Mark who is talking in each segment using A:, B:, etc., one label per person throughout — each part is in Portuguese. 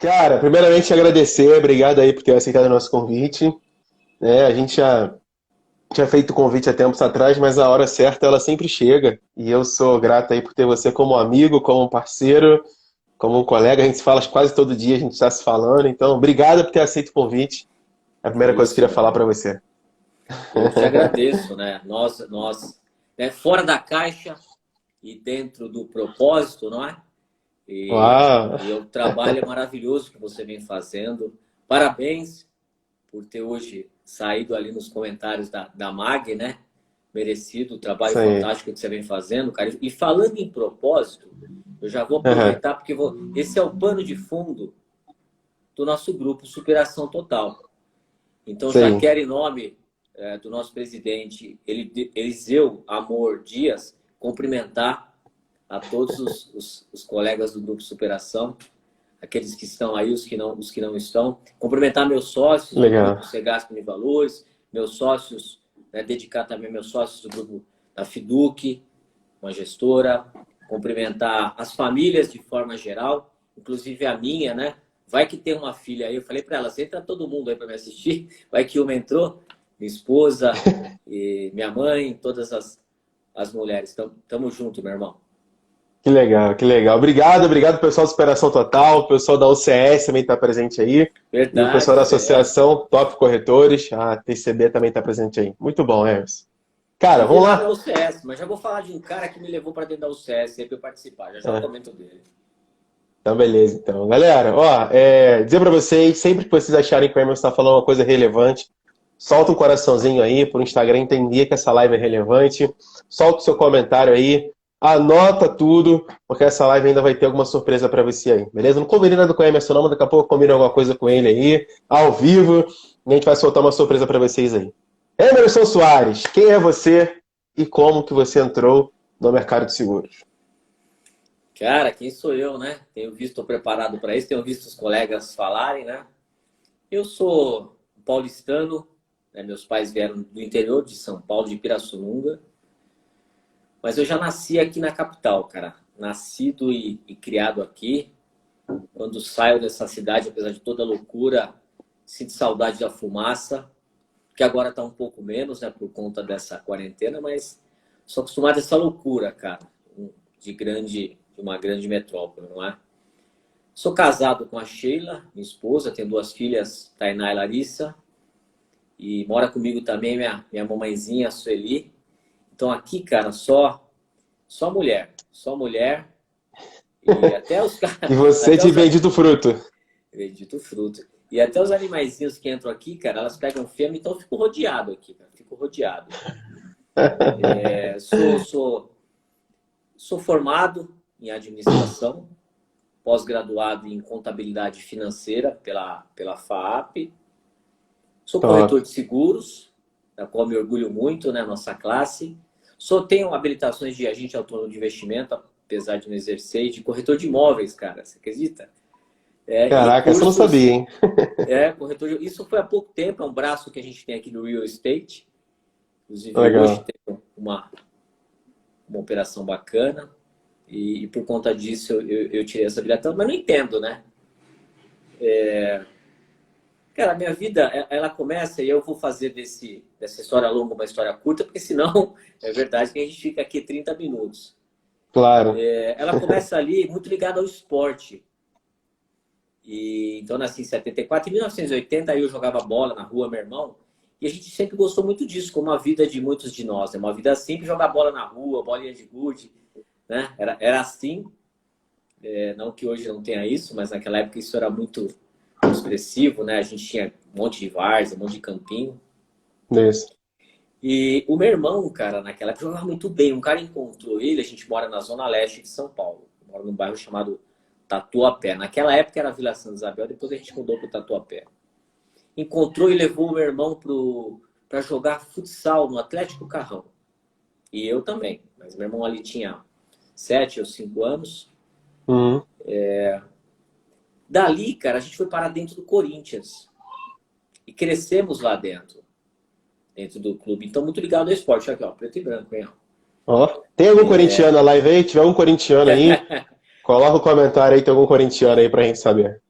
A: Cara, primeiramente agradecer, obrigado aí por ter aceitado o nosso convite. A gente já tinha feito o convite há tempos atrás, mas a hora certa ela sempre chega. E eu sou grato aí por ter você como amigo, como um parceiro, como um colega. A gente se fala quase todo dia, a gente está se falando. Então, obrigado por ter aceito o convite. É a
B: Que
A: primeira coisa que eu
B: isso,
A: queria
B: meu
A: falar para
B: irmão.
A: você.
B: Eu que te agradeço, né? Nós, né, fora da caixa e dentro do propósito, não é?
A: Uau!
B: E o trabalho é maravilhoso que você vem fazendo. Parabéns por ter hoje saído ali nos comentários da MAG, né? Merecido o trabalho
A: Isso aí.
B: fantástico que você vem fazendo, cara. E falando em propósito, eu já vou
A: Aham.
B: aproveitar porque esse é o pano de fundo do nosso grupo Superação Total. Então,
A: Isso
B: já
A: aí.
B: quero, em nome do nosso presidente Eliseu Amor Dias, cumprimentar a todos os colegas do Grupo Superação, aqueles que estão aí, os que não estão. Cumprimentar meus sócios do
A: Legal.
B: Grupo Segasp Univalores, meus sócios, né, dedicar também meus sócios do Grupo da Fiduc, uma gestora. Cumprimentar as famílias de forma geral, inclusive a minha, né? Vai que tem uma filha aí, eu falei para ela, entra todo mundo aí para me assistir, vai que uma entrou, minha esposa, e minha mãe, todas as mulheres. Tamo junto, meu irmão.
A: Que legal, que legal. Obrigado, obrigado pessoal da Superação Total, o pessoal da UCS também está presente aí. E o
B: Verdade,
A: pessoal da
B: CS.
A: Associação Top Corretores, a TCB também está presente aí. Muito bom, Emerson. Cara,
B: Tive
A: vamos
B: lá na
A: lá?
B: UCS, mas já vou falar de um cara que me levou para dentro da UCS aí para eu participar. Já já eu
A: Ah,
B: comento dele.
A: então, beleza, então. Galera, ó, dizer pra vocês, sempre que vocês acharem que o Emerson tá falando uma coisa relevante, solta um coraçãozinho aí pro Instagram entender que essa live é relevante. Solta o seu comentário aí, anota tudo, porque essa live ainda vai ter alguma surpresa pra você aí, beleza? Não combinei nada com o Emerson não, mas daqui a pouco eu combino alguma coisa com ele aí, ao vivo, e a gente vai soltar uma surpresa pra vocês aí. Emerson Soares, quem é você e como que você entrou no mercado de seguros?
B: Cara, quem sou eu, né? Tenho visto, estou preparado para isso, tenho visto os colegas falarem, né? Eu sou paulistano, né? Meus pais vieram do interior de São Paulo, de Pirassununga, mas eu já nasci aqui na capital, cara. Nascido e criado aqui. Quando saio dessa cidade, apesar de toda a loucura, sinto saudade da fumaça, que agora está um pouco menos, né, por conta dessa quarentena, mas sou acostumado a essa loucura, cara, de uma grande metrópole, não é? Sou casado com a Sheila, minha esposa, tenho duas filhas, Tainá e Larissa, e mora comigo também minha mamãezinha, a Sueli. Então aqui, cara, só mulher, só mulher. E até os
A: E
B: caras,
A: você
B: até
A: de
B: os
A: bendito fruto.
B: Bendito fruto. E até os animaizinhos que entram aqui, cara, elas pegam fêmea, então eu fico rodeado aqui, cara. Fico rodeado. É, sou formado em administração, pós-graduado em contabilidade financeira pela FAAP. Sou corretor
A: Top.
B: de seguros, da qual me orgulho muito, né, nossa classe. Tenho habilitações de agente autônomo de investimento, apesar de não exercer, e de corretor de imóveis, cara. Você acredita? E
A: Caraca, essa eu não sabia,
B: cursos.
A: hein?
B: Corretor de... Isso foi há pouco tempo, é um braço que a gente tem aqui no Real Estate. Inclusive hoje
A: Legal.
B: tem uma operação bacana. E por conta disso eu tirei essa habilitação, mas não entendo, né? Cara, a minha vida, ela começa e eu vou fazer dessa história longa uma história curta, porque senão é verdade que a gente fica aqui 30 minutos.
A: Claro.
B: Ela começa ali muito ligada ao esporte. Então, nasci em 74. Em 1980, aí eu jogava bola na rua, meu irmão. E a gente sempre gostou muito disso, como a vida de muitos de nós. É uma vida simples, jogar bola na rua, bolinha de gude, né? Era assim. Não que hoje não tenha isso, mas naquela época isso era muito expressivo, né? A gente tinha um monte de várzea, um monte de campinho.
A: Isso.
B: E o meu irmão, cara, naquela época jogava muito bem. Um cara encontrou ele, a gente mora na zona leste de São Paulo. Mora num bairro chamado Tatuapé. Naquela época era Vila Santa Isabel, depois a gente mudou para o Tatuapé. Encontrou e levou o meu irmão para jogar futsal no Atlético Carrão. E eu também. Mas meu irmão ali tinha 7 ou 5 anos.
A: Uhum.
B: Dali, cara, a gente foi parar dentro do Corinthians. E crescemos lá dentro do clube. Então, muito ligado ao esporte. Aqui, ó, preto e branco, hein?
A: Ó, tem algum corintiano na live aí? Se tiver algum corintiano aí, coloca o comentário aí, tem algum corintiano aí pra gente saber.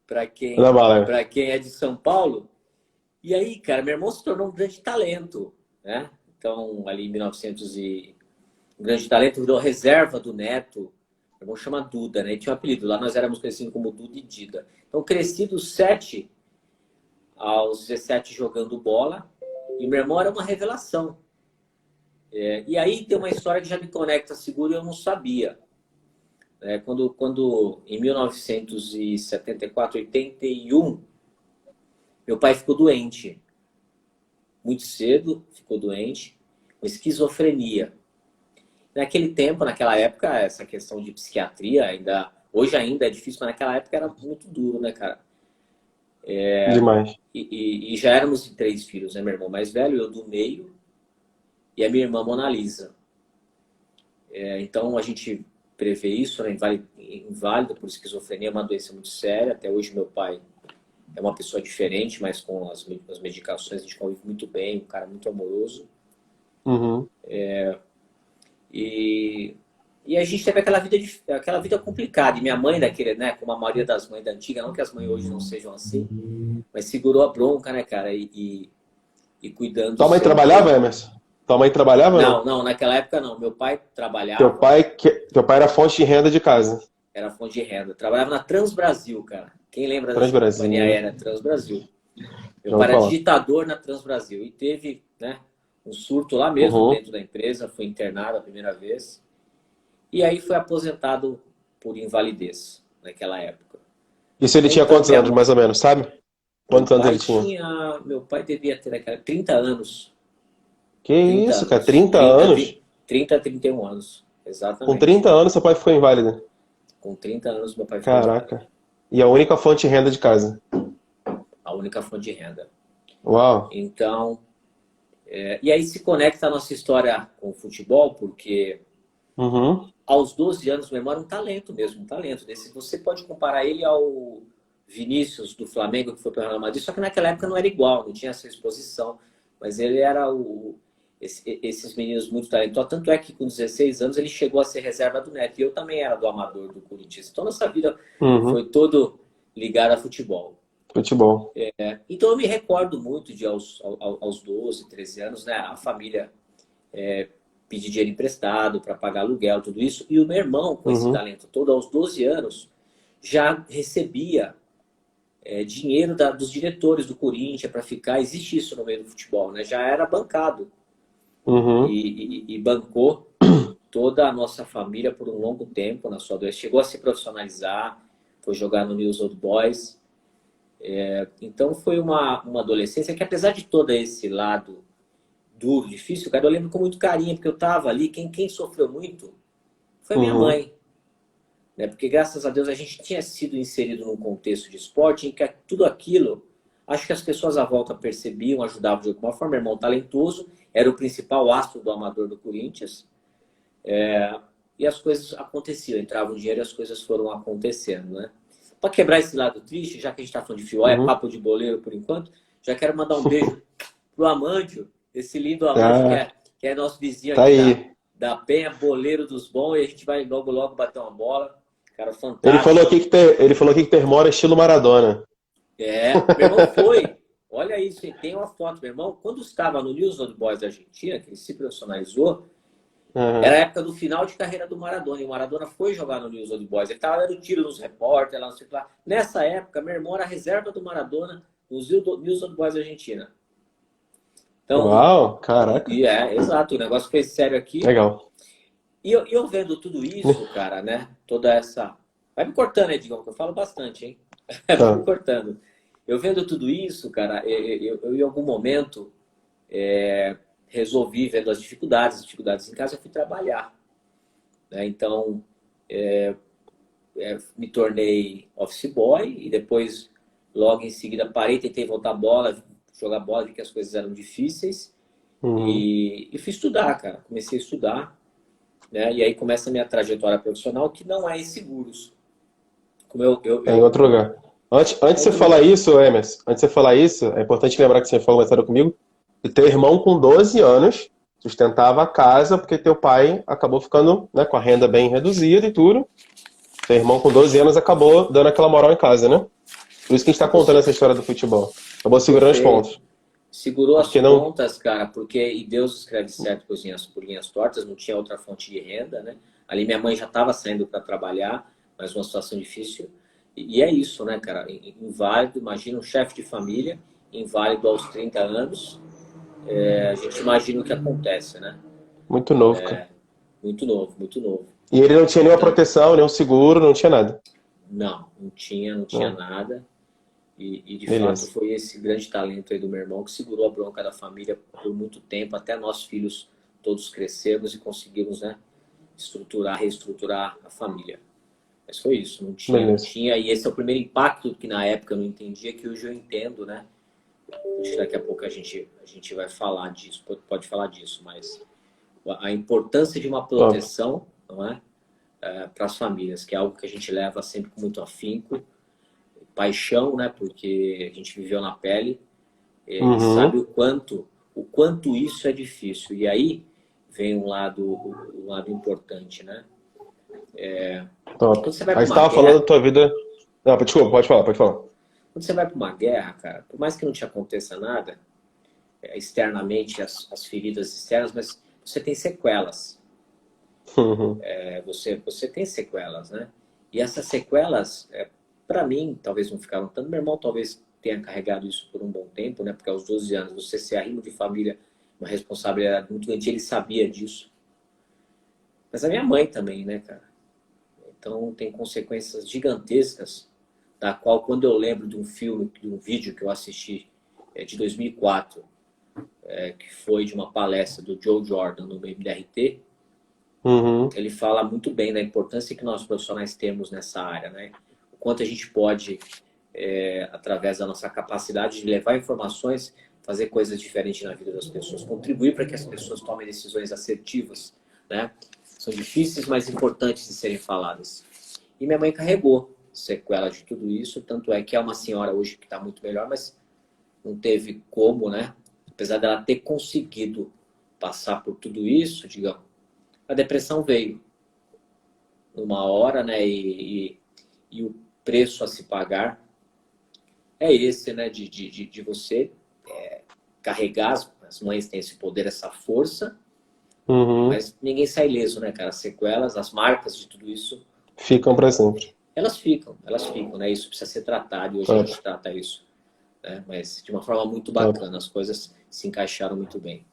B: para quem,
A: Na bala.
B: para quem é de São Paulo. E aí, cara, meu irmão se tornou um grande talento, né? Então, ali em 1900 um grande talento, virou reserva do Neto. Meu irmão chama Duda, né? Ele tinha um apelido. Lá nós éramos conhecidos como Duda e Dida. Então, cresci dos 7 aos 17 jogando bola. E meu irmão era uma revelação. E aí tem uma história que já me conecta seguro e eu não sabia. Quando em 1974, 81, meu pai ficou doente. Muito cedo, ficou doente, com esquizofrenia. Naquele tempo, naquela época, essa questão de psiquiatria, hoje ainda é difícil, mas naquela época era muito duro, né, cara?
A: Demais.
B: E já éramos em 3 filhos, né? Meu irmão mais velho, eu do meio, e a minha irmã Mona Lisa. Então a gente prevê isso, né? Inválido por esquizofrenia, é uma doença muito séria. Até hoje meu pai é uma pessoa diferente, mas com as medicações a gente convive muito bem, um cara muito amoroso.
A: Uhum.
B: E a gente teve aquela vida complicada. E minha mãe, né, como a maioria das mães da antiga, não que as mães hoje não sejam assim, mas segurou a bronca, né, cara? E cuidando.
A: Tua mãe
B: sempre.
A: trabalhava, Emerson? Tua mãe trabalhava?
B: Não, naquela época não. Meu pai trabalhava.
A: Teu pai era fonte de renda de casa.
B: Era fonte de renda. Trabalhava na Transbrasil, cara. Quem lembra dessa
A: Transbrasil.
B: companhia aérea Transbrasil? Meu
A: Não
B: pai era
A: fala.
B: digitador na Transbrasil. E teve, né, um surto lá mesmo
A: Uhum.
B: dentro da empresa. Foi internado a primeira vez. E aí foi aposentado por invalidez naquela época.
A: Isso ele tinha
B: Então,
A: quantos anos, mais ou menos, sabe? Quantos anos ele tinha?
B: Meu pai devia ter 30 anos.
A: Que
B: 30
A: isso, cara?
B: anos.
A: 30 anos?
B: 30 a 31 anos. Exatamente.
A: Com 30 anos seu pai ficou inválido.
B: Com 30 anos meu pai ficou inválido.
A: Caraca. E a única fonte de renda de casa.
B: A única fonte de renda.
A: Uau.
B: Então, e aí se conecta a nossa história com o futebol, porque
A: Uhum.
B: aos 12 anos, meu irmão era um talento mesmo, um talento. Você pode comparar ele ao Vinícius do Flamengo, que foi para o Real Madrid, só que naquela época não era igual, não tinha essa exposição. Mas ele era esses meninos muito talentosos. Tanto é que com 16 anos ele chegou a ser reserva do Neto. E eu também era do amador do Corinthians. Então nossa vida foi todo ligada a futebol.
A: Futebol.
B: Então eu me recordo muito de aos 12, 13 anos, né, a família pedir dinheiro emprestado para pagar aluguel, tudo isso. E o meu irmão, com esse talento todo, aos 12 anos, já recebia dinheiro dos diretores do Corinthians para ficar. Existe isso no meio do futebol, né? Já era bancado. E bancou toda a nossa família por um longo tempo na sua doença. Chegou a se profissionalizar, foi jogar no News Old Boys. Então foi uma adolescência que, apesar de todo esse lado duro, difícil, cara, eu lembro com muito carinho, porque eu estava ali, quem sofreu muito foi minha mãe. Né? Porque, graças a Deus, a gente tinha sido inserido num contexto de esporte em que tudo aquilo, acho que as pessoas à volta percebiam, ajudavam de alguma forma. Meu irmão talentoso, era o principal astro do amador do Corinthians. E as coisas aconteciam, entrava o dinheiro e as coisas foram acontecendo, né? Para quebrar esse lado triste, já que a gente está falando de futebol, é papo de boleiro por enquanto, já quero mandar um beijo pro Amândio, esse lindo Amândio que é nosso vizinho
A: tá
B: aqui
A: aí.
B: da Penha, boleiro dos bons, e a gente vai logo logo bater uma bola. Cara, fantástico.
A: Ele falou aqui que Termora é estilo Maradona.
B: Meu irmão foi. Olha isso, tem uma foto. Meu irmão, quando estava no News Old Boys da Argentina, que ele se profissionalizou, era a época do final de carreira do Maradona. E o Maradona foi jogar no News Old Boys. Ele estava dando tiro nos repórteres, lá, não sei o que lá. Nessa época, meu irmão era reserva do Maradona nos News Old Boys da Argentina. Então,
A: uau, caraca.
B: Exato. O negócio foi sério aqui.
A: Legal.
B: E eu vendo tudo isso, cara, né? Toda essa... Vai me cortando, Edgão, que eu falo bastante, hein? Vai me cortando. Eu vendo tudo isso, cara, eu em algum momento resolvi, vendo as dificuldades em casa, eu fui trabalhar. Né? Então, me tornei office boy e depois, logo em seguida, parei, tentei voltar jogar bola, vi que as coisas eram difíceis e fui estudar, cara. Comecei a estudar, né? E aí começa a minha trajetória profissional, que não é em seguros. Como
A: em outro lugar. Antes de você falar isso, Emerson, antes de você falar isso, é importante lembrar que você falou uma história comigo, que teu irmão com 12 anos sustentava a casa porque teu pai acabou ficando, né, com a renda bem reduzida e tudo. Seu irmão com 12 anos acabou dando aquela moral em casa, né? Por isso que a gente tá contando essa história do futebol. Acabou segurando os pontos.
B: Segurou as
A: Porque não...
B: pontas, cara, porque e Deus escreve certo por linhas tortas, não tinha outra fonte de renda, né? Ali minha mãe já estava saindo para trabalhar, mas uma situação difícil. E é isso, né, cara? Inválido, imagina um chefe de família, inválido aos 30 anos, a gente imagina o que acontece, né?
A: Muito novo, cara.
B: Muito novo, muito novo.
A: E ele não tinha nenhuma
B: Então,
A: proteção, nenhum seguro, não tinha nada.
B: não tinha
A: Não.
B: nada. E de fato
A: Beleza.
B: foi esse grande talento aí do meu irmão que segurou a bronca da família por muito tempo, até nós filhos todos crescermos e conseguimos, né, reestruturar a família. Mas foi isso, não
A: Beleza.
B: tinha, e esse é o primeiro impacto que na época eu não entendia, que hoje eu entendo, né? Acho que daqui a pouco a gente vai falar disso, pode falar disso, mas a importância de uma proteção, não é? Para as famílias, que é algo que a gente leva sempre com muito afinco, paixão, né? Porque a gente viveu na pele e sabe o quanto isso é difícil. E aí vem um lado importante, né?
A: Top.
B: Quando você vai
A: Aí
B: para
A: você
B: uma
A: tava falando
B: guerra,
A: da tua vida... Não, desculpa, pode falar, pode falar.
B: quando você vai para uma guerra, cara, por mais que não te aconteça nada, externamente, as feridas externas, mas você tem sequelas. Você tem sequelas, né? E essas sequelas, para mim, talvez não ficaram tanto. Meu irmão talvez tenha carregado isso por um bom tempo, né? Porque aos 12 anos, você ser arrimo de família, uma responsabilidade muito grande, ele sabia disso. Mas a minha mãe também, né, cara? Então tem consequências gigantescas, da qual, quando eu lembro de um filme, de um vídeo que eu assisti de 2004, que foi de uma palestra do Joe Jordan no MDRT, ele fala muito bem da importância que nós profissionais temos nessa área, né? O quanto a gente pode, através da nossa capacidade de levar informações, fazer coisas diferentes na vida das pessoas, contribuir para que as pessoas tomem decisões assertivas, né? São difíceis, mas importantes de serem faladas. E minha mãe carregou sequela de tudo isso, tanto é que é uma senhora hoje que está muito melhor, mas não teve como, né? Apesar dela ter conseguido passar por tudo isso, digamos, a depressão veio numa hora, né? E o preço a se pagar é esse, né? De você carregar, as mães têm esse poder, essa força, mas ninguém sai ileso, né, cara? As sequelas, as marcas de tudo isso
A: Ficam para sempre.
B: elas ficam, né? Isso precisa ser tratado e hoje a gente trata isso, né? Mas de uma forma muito bacana, as coisas se encaixaram muito bem.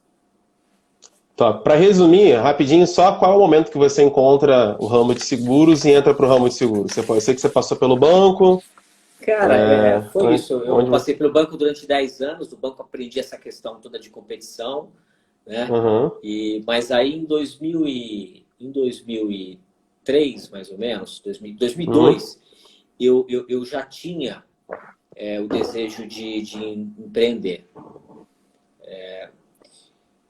A: Top. Para resumir, rapidinho, só qual é o momento que você encontra o ramo de seguros e entra para o ramo de seguros? Eu sei que você passou pelo banco.
B: Cara, foi isso. Eu
A: Onde
B: passei pelo banco durante 10 anos, do banco aprendi essa questão toda de competição, né? Mas aí em 2003, mais ou menos, 2002, eu já tinha o desejo de empreender.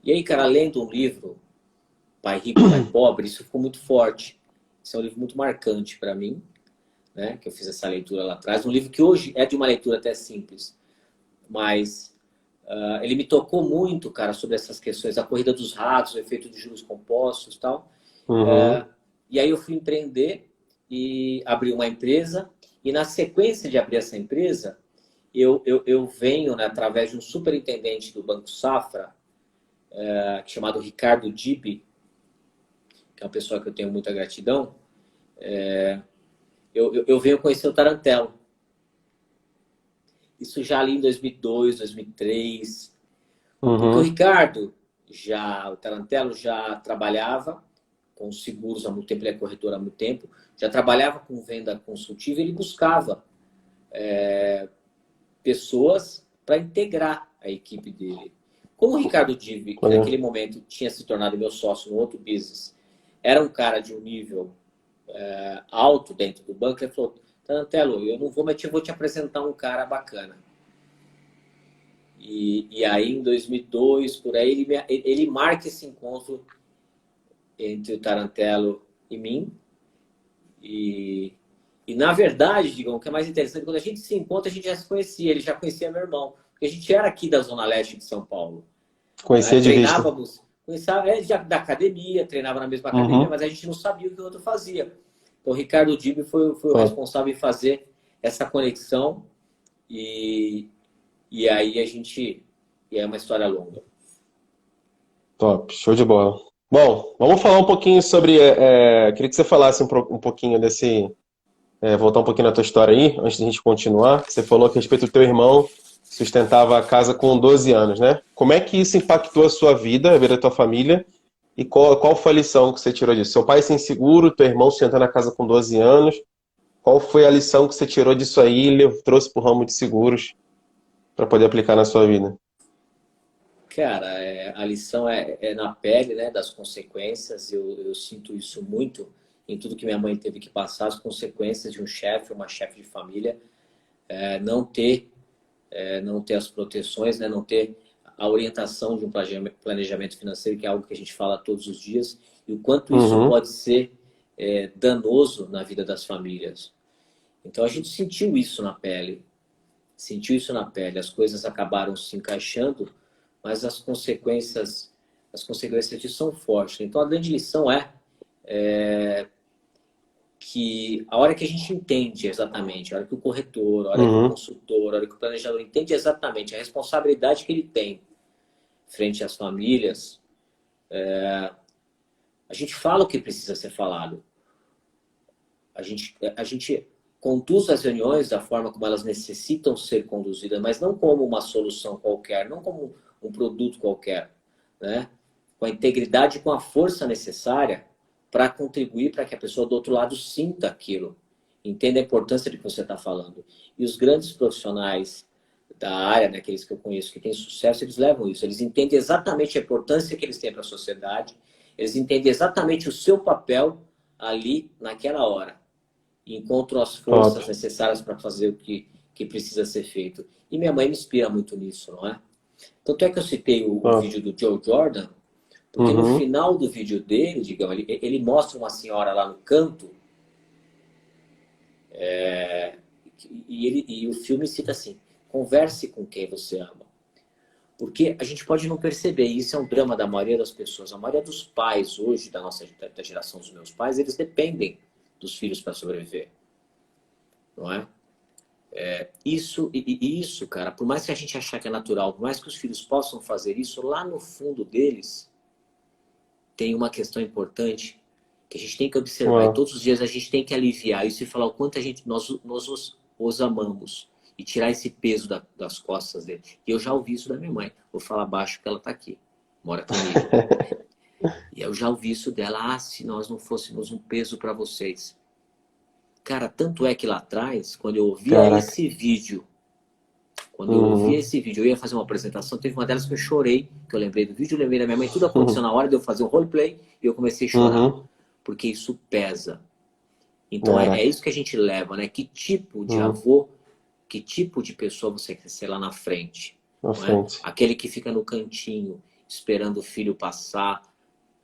B: E aí, cara, lendo um livro, Pai Rico, Pai Pobre, isso ficou muito forte. Esse é um livro muito marcante para mim, né? Que eu fiz essa leitura lá atrás. Um livro que hoje é de uma leitura até simples, mas ele me tocou muito, cara, sobre essas questões, a corrida dos ratos, o efeito de juros compostos e tal. E aí eu fui empreender e abri uma empresa. E na sequência de abrir essa empresa, eu venho, né, através de um superintendente do Banco Safra, chamado Ricardo Dibi, que é uma pessoa que eu tenho muita gratidão, eu venho conhecer o Tarantelo. Isso já ali em 2002, 2003. Porque o Ricardo, o Tarantelo já trabalhava com seguros há muito tempo, ele é corretor há muito tempo, já trabalhava com venda consultiva e ele buscava pessoas para integrar a equipe dele. Como o Ricardo Dibi, que naquele momento tinha se tornado meu sócio no outro business, era um cara de um nível alto dentro do banco, ele falou: Tarantelo, eu não vou, mas eu vou te apresentar um cara bacana. E aí, em 2002, por aí, ele marca esse encontro entre o Tarantelo e mim. E na verdade, digamos, o que é mais interessante, quando a gente se encontra, a gente já se conhecia, ele já conhecia meu irmão. Porque a gente era aqui da Zona Leste de São Paulo.
A: Conhecia de vista.
B: Conhecia da academia, treinava na mesma academia, mas a gente não sabia o que o outro fazia. Então, o Ricardo Dib foi o
A: Top,
B: responsável em fazer essa conexão e aí a gente... E é uma história longa.
A: top, show de bola. Bom, vamos falar um pouquinho sobre. Queria que você falasse um pouquinho desse. Voltar um pouquinho na tua história aí, antes de a gente continuar. Você falou que a respeito do teu irmão sustentava a casa com 12 anos, né? Como é que isso impactou a sua vida, a vida da tua família? E qual foi a lição que você tirou disso? Seu pai ser inseguro, teu irmão sustentando a casa com 12 anos. Qual foi a lição que você tirou disso aí e trouxe para o ramo de seguros para poder aplicar na sua vida?
B: Cara, a lição é na pele, né, das consequências. Eu sinto isso muito em tudo que minha mãe teve que passar, as consequências de um chefe, uma chefe de família, não ter, não ter as proteções, né, não ter a orientação de um planejamento financeiro, que é algo que a gente fala todos os dias, e o quanto isso
A: Uhum,
B: pode ser danoso na vida das famílias. Então a gente sentiu isso na pele, as coisas acabaram se encaixando, mas as consequências disso são fortes. Então a grande lição é que a hora que a gente entende exatamente, a hora que o corretor, a hora que o
A: uhum,
B: consultor, a hora que o planejador entende exatamente a responsabilidade que ele tem frente às famílias, a gente fala o que precisa ser falado. A gente conduz as reuniões da forma como elas necessitam ser conduzidas, mas não como uma solução qualquer, não como um produto qualquer, né? Com a integridade, com a força necessária para contribuir para que a pessoa do outro lado sinta aquilo, entenda a importância do que você está falando. E os grandes profissionais da área, né, aqueles que eu conheço que têm sucesso, eles levam isso. Eles entendem exatamente a importância que eles têm para a sociedade, eles entendem exatamente o seu papel ali naquela hora e encontram as
A: top.
B: forças necessárias para fazer o que precisa ser feito. E minha mãe me inspira muito nisso, não é? Tanto é que eu citei o
A: Top.
B: vídeo do Joe Jordan, porque no
A: Uhum,
B: final do vídeo dele, digamos, ele mostra uma senhora lá no canto, e o filme cita assim: converse com quem você ama. Porque a gente pode não perceber, e isso é um drama da maioria das pessoas. A maioria dos pais hoje, da geração dos meus pais, eles dependem dos filhos para sobreviver, não é? Isso, cara, por mais que a gente achar que é natural, por mais que os filhos possam fazer isso, lá no fundo deles tem uma questão importante que a gente tem que observar. E
A: uau,
B: todos os dias a gente tem que aliviar isso e falar o quanto nós os amamos. E tirar esse peso das costas dele. E eu já ouvi isso da minha mãe. Vou falar baixo porque ela está aqui, mora comigo. E eu já ouvi isso dela. Ah, se nós não fôssemos um peso para vocês. Cara, tanto é que lá atrás, quando eu ouvia
A: caraca.
B: esse vídeo,
A: Uhum,
B: eu ia fazer uma apresentação, teve uma delas que eu chorei, que eu lembrei do vídeo, eu lembrei da minha mãe, tudo aconteceu na hora de eu fazer um roleplay e eu comecei a chorar.
A: uhum,
B: Porque isso pesa. Então é
A: caraca.
B: isso que a gente leva, né? Que tipo de
A: Uhum,
B: avô, que tipo de pessoa você quer ser lá na frente,
A: na
B: não é?
A: frente.
B: Aquele que fica no cantinho esperando o filho passar,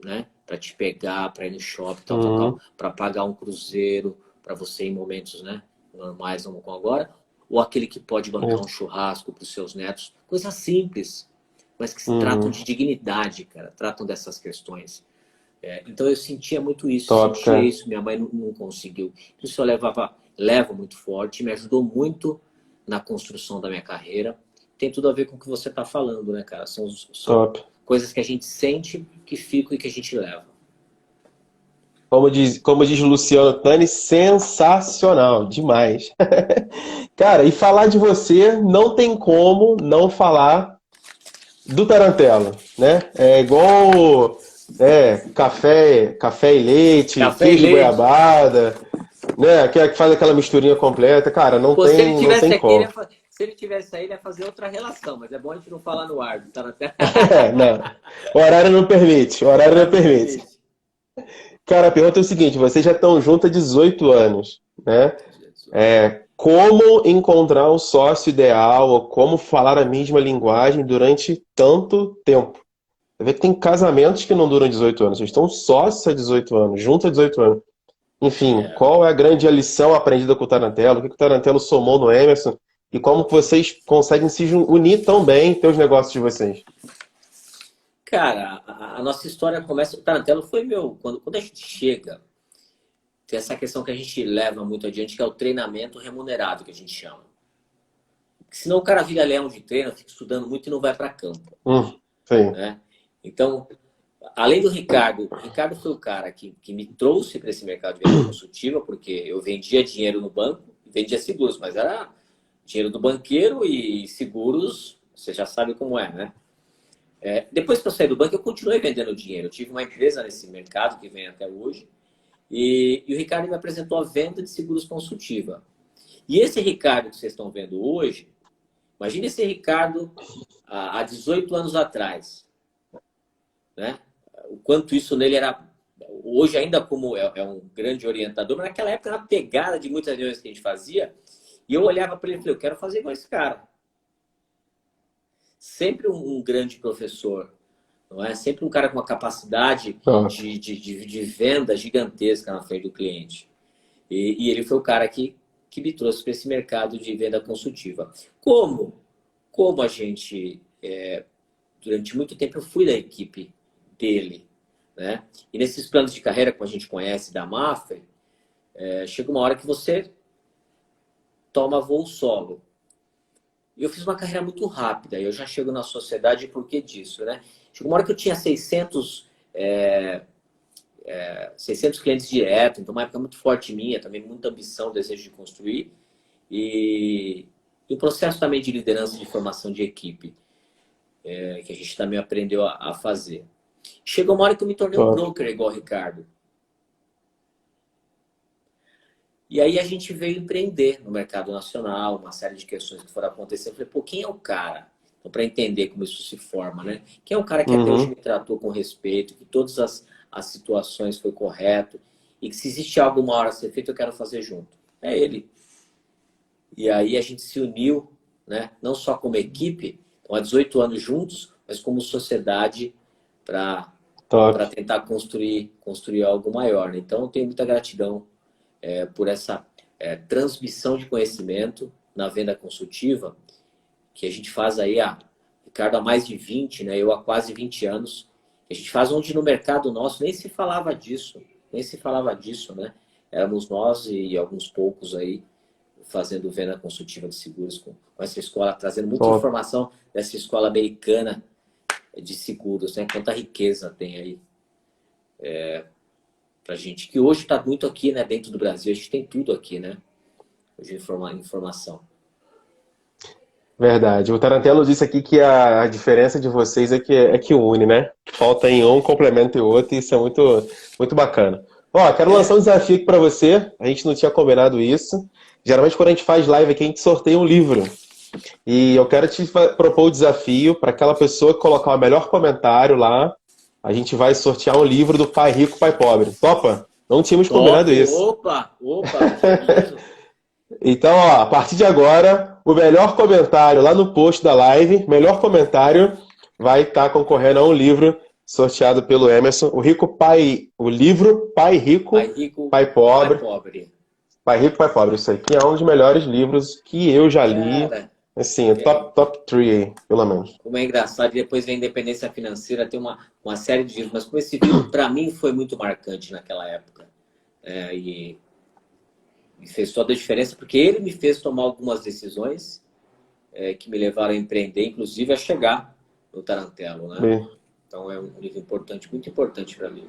B: né? Para te pegar, para ir no shopping, tal, tal, tal,
A: Uhum,
B: para pagar um cruzeiro para você em momentos, né? Normais, não como agora, ou aquele que pode bancar um
A: isso.
B: churrasco para os seus netos, coisas simples, mas que se tratam
A: Uhum,
B: de dignidade, cara, tratam dessas questões. Então eu
A: top,
B: sentia
A: cara.
B: isso, minha mãe não conseguiu. Isso eu levo muito forte, me ajudou muito na construção da minha carreira. Tem tudo a ver com o que você está falando, né, cara? São
A: Top.
B: coisas que a gente sente, que ficam e que a gente leva.
A: Como diz o Luciano Tani, sensacional, demais. Cara, e falar de você não tem como não falar do Tarantelo, né? É igual café e leite,
B: Café e
A: queijo e
B: leite.
A: goiabada, né? Que faz aquela misturinha completa. Cara, não
B: Pô, se ele
A: tem, não tem
B: tivesse aqui,
A: como.
B: se ele tivesse aí, ele ia fazer outra relação, mas é bom a gente não falar no ar, tá na tela.
A: Não. O horário não permite, o
B: O
A: horário não
B: horário não
A: permite.
B: permite.
A: Cara, a pergunta é o seguinte, vocês já estão juntos há 18 anos, né?
B: Jesus.
A: Como encontrar um sócio ideal ou como falar a mesma linguagem durante tanto tempo? Você vê que tem casamentos que não duram 18 anos, vocês estão sócios há 18 anos, juntos há 18 anos. Enfim,
B: É.
A: qual é a grande lição aprendida com o Tarantelo? O que o Tarantelo somou no Emerson? E como que vocês conseguem se unir tão bem em ter os negócios de vocês?
B: Cara, a nossa história começa. O Tarantelo foi meu. Quando a gente chega, tem essa questão que a gente leva muito adiante, que é o treinamento remunerado, que a gente chama. Porque senão o cara vira leão de treino, fica estudando muito e não vai para campo.
A: Sim.
B: Né? Então, além do Ricardo, o Ricardo foi o cara que me trouxe para esse mercado de venda consultiva, porque eu vendia dinheiro no banco, vendia seguros, mas era dinheiro do banqueiro e seguros, você já sabe como é, né? Depois que eu saí do banco, eu continuei vendendo dinheiro. Eu tive uma empresa nesse mercado que vem até hoje, e o Ricardo me apresentou a venda de seguros consultiva. E esse Ricardo que vocês estão vendo hoje, imagine esse Ricardo há 18 anos atrás, né? O quanto isso nele era... Hoje ainda como é um grande orientador, mas naquela época era uma pegada de muitas reuniões que a gente fazia, e eu olhava para ele e falei, eu quero fazer igual esse cara. Sempre um grande professor, não é? Sempre um cara com uma capacidade de venda gigantesca na frente do cliente. E ele foi o cara que me trouxe para esse mercado de venda consultiva. Como a gente, durante muito tempo, eu fui da equipe dele, né? E nesses planos de carreira, como a gente conhece da Mafra, chega uma hora que você toma voo solo. E eu fiz uma carreira muito rápida, eu já chego na sociedade por que disso, né? Chegou uma hora que eu tinha 600 clientes direto, então uma época muito forte minha, também muita ambição, desejo de construir, e o processo também de liderança, de formação de equipe, que a gente também aprendeu a fazer. Chegou uma hora que eu me tornei um broker igual o Ricardo. E aí a gente veio empreender no mercado nacional, uma série de questões que foram acontecendo. Eu falei, pô, quem é o cara? Então, para entender como isso se forma, né? Quem é o cara que até hoje me tratou com respeito, que todas as situações foi correto, e que se existe algo uma hora a ser feito, eu quero fazer junto. É ele. E aí a gente se uniu, né? Não só como equipe, então há 18 anos juntos, mas como sociedade para tentar construir algo maior, né? Então eu tenho muita gratidão por essa transmissão de conhecimento na venda consultiva, que a gente faz aí, Ricardo, há mais de 20, né? Eu há quase 20 anos. A gente faz onde no mercado nosso nem se falava disso, né? Éramos nós e alguns poucos aí fazendo venda consultiva de seguros com essa escola, trazendo muita informação dessa escola americana de seguros, né? Quanta riqueza tem aí pra gente, que hoje está muito aqui, né, dentro do Brasil, a gente tem tudo aqui, né, hoje informação.
A: Verdade. O Tarantelo disse aqui que a diferença de vocês é que une, né? Falta em um, complementa o outro, e isso é muito, muito bacana. Ó, quero lançar um desafio aqui para você, a gente não tinha combinado isso. Geralmente quando a gente faz live aqui, a gente sorteia um livro. E eu quero te propor o desafio para aquela pessoa que colocar o melhor comentário lá. A gente vai sortear um livro do Pai Rico, Pai Pobre. Topa? Não tínhamos combinado isso.
B: Opa!
A: Então, ó, a partir de agora, o melhor comentário lá no post da live, melhor comentário, vai estar concorrendo a um livro sorteado pelo Emerson. O livro Pai Rico, Pai Pobre. Pai Rico, Pai Pobre. Isso aqui é um dos melhores livros que eu já li. Assim, top 3 aí, pelo menos.
B: Como é engraçado, e depois vem Independência Financeira, tem uma série de livros, mas como esse livro, para mim, foi muito marcante naquela época. E fez toda a diferença, porque ele me fez tomar algumas decisões que me levaram a empreender, inclusive a chegar no Tarantelo, né?
A: Bem.
B: Então é um livro importante, muito importante para mim.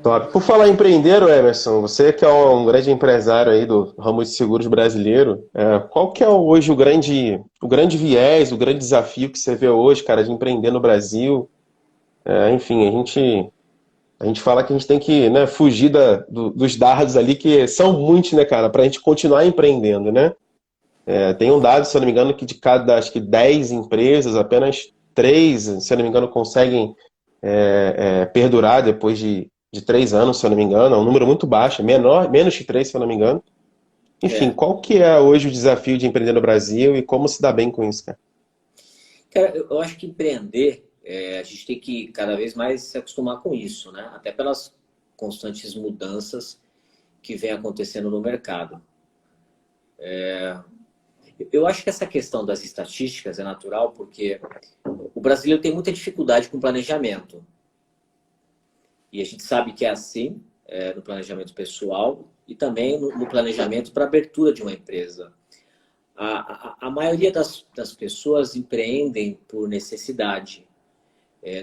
A: Top. Por falar em empreender, Emerson, você que é um grande empresário aí do ramo de seguros brasileiro, qual que é hoje o grande viés, o grande desafio que você vê hoje, cara, de empreender no Brasil? Enfim, a gente fala que a gente tem que, né, fugir dos dardos ali, que são muitos, né, cara, para a gente continuar empreendendo, né? Tem um dado, se eu não me engano, que de cada, acho que 10 empresas, apenas 3, se eu não me engano, conseguem perdurar depois de 3 anos, se eu não me engano. É um número muito baixo, menos que 3, se eu não me engano. Enfim, qual que é hoje o desafio de empreender no Brasil e como se dá bem com isso, cara?
B: Cara, eu acho que empreender, a gente tem que cada vez mais se acostumar com isso, né? Até pelas constantes mudanças que vem acontecendo no mercado. Eu acho que essa questão das estatísticas é natural porque o brasileiro tem muita dificuldade com planejamento. E a gente sabe que é assim, no planejamento pessoal e também no planejamento para abertura de uma empresa. A maioria das pessoas empreendem por necessidade,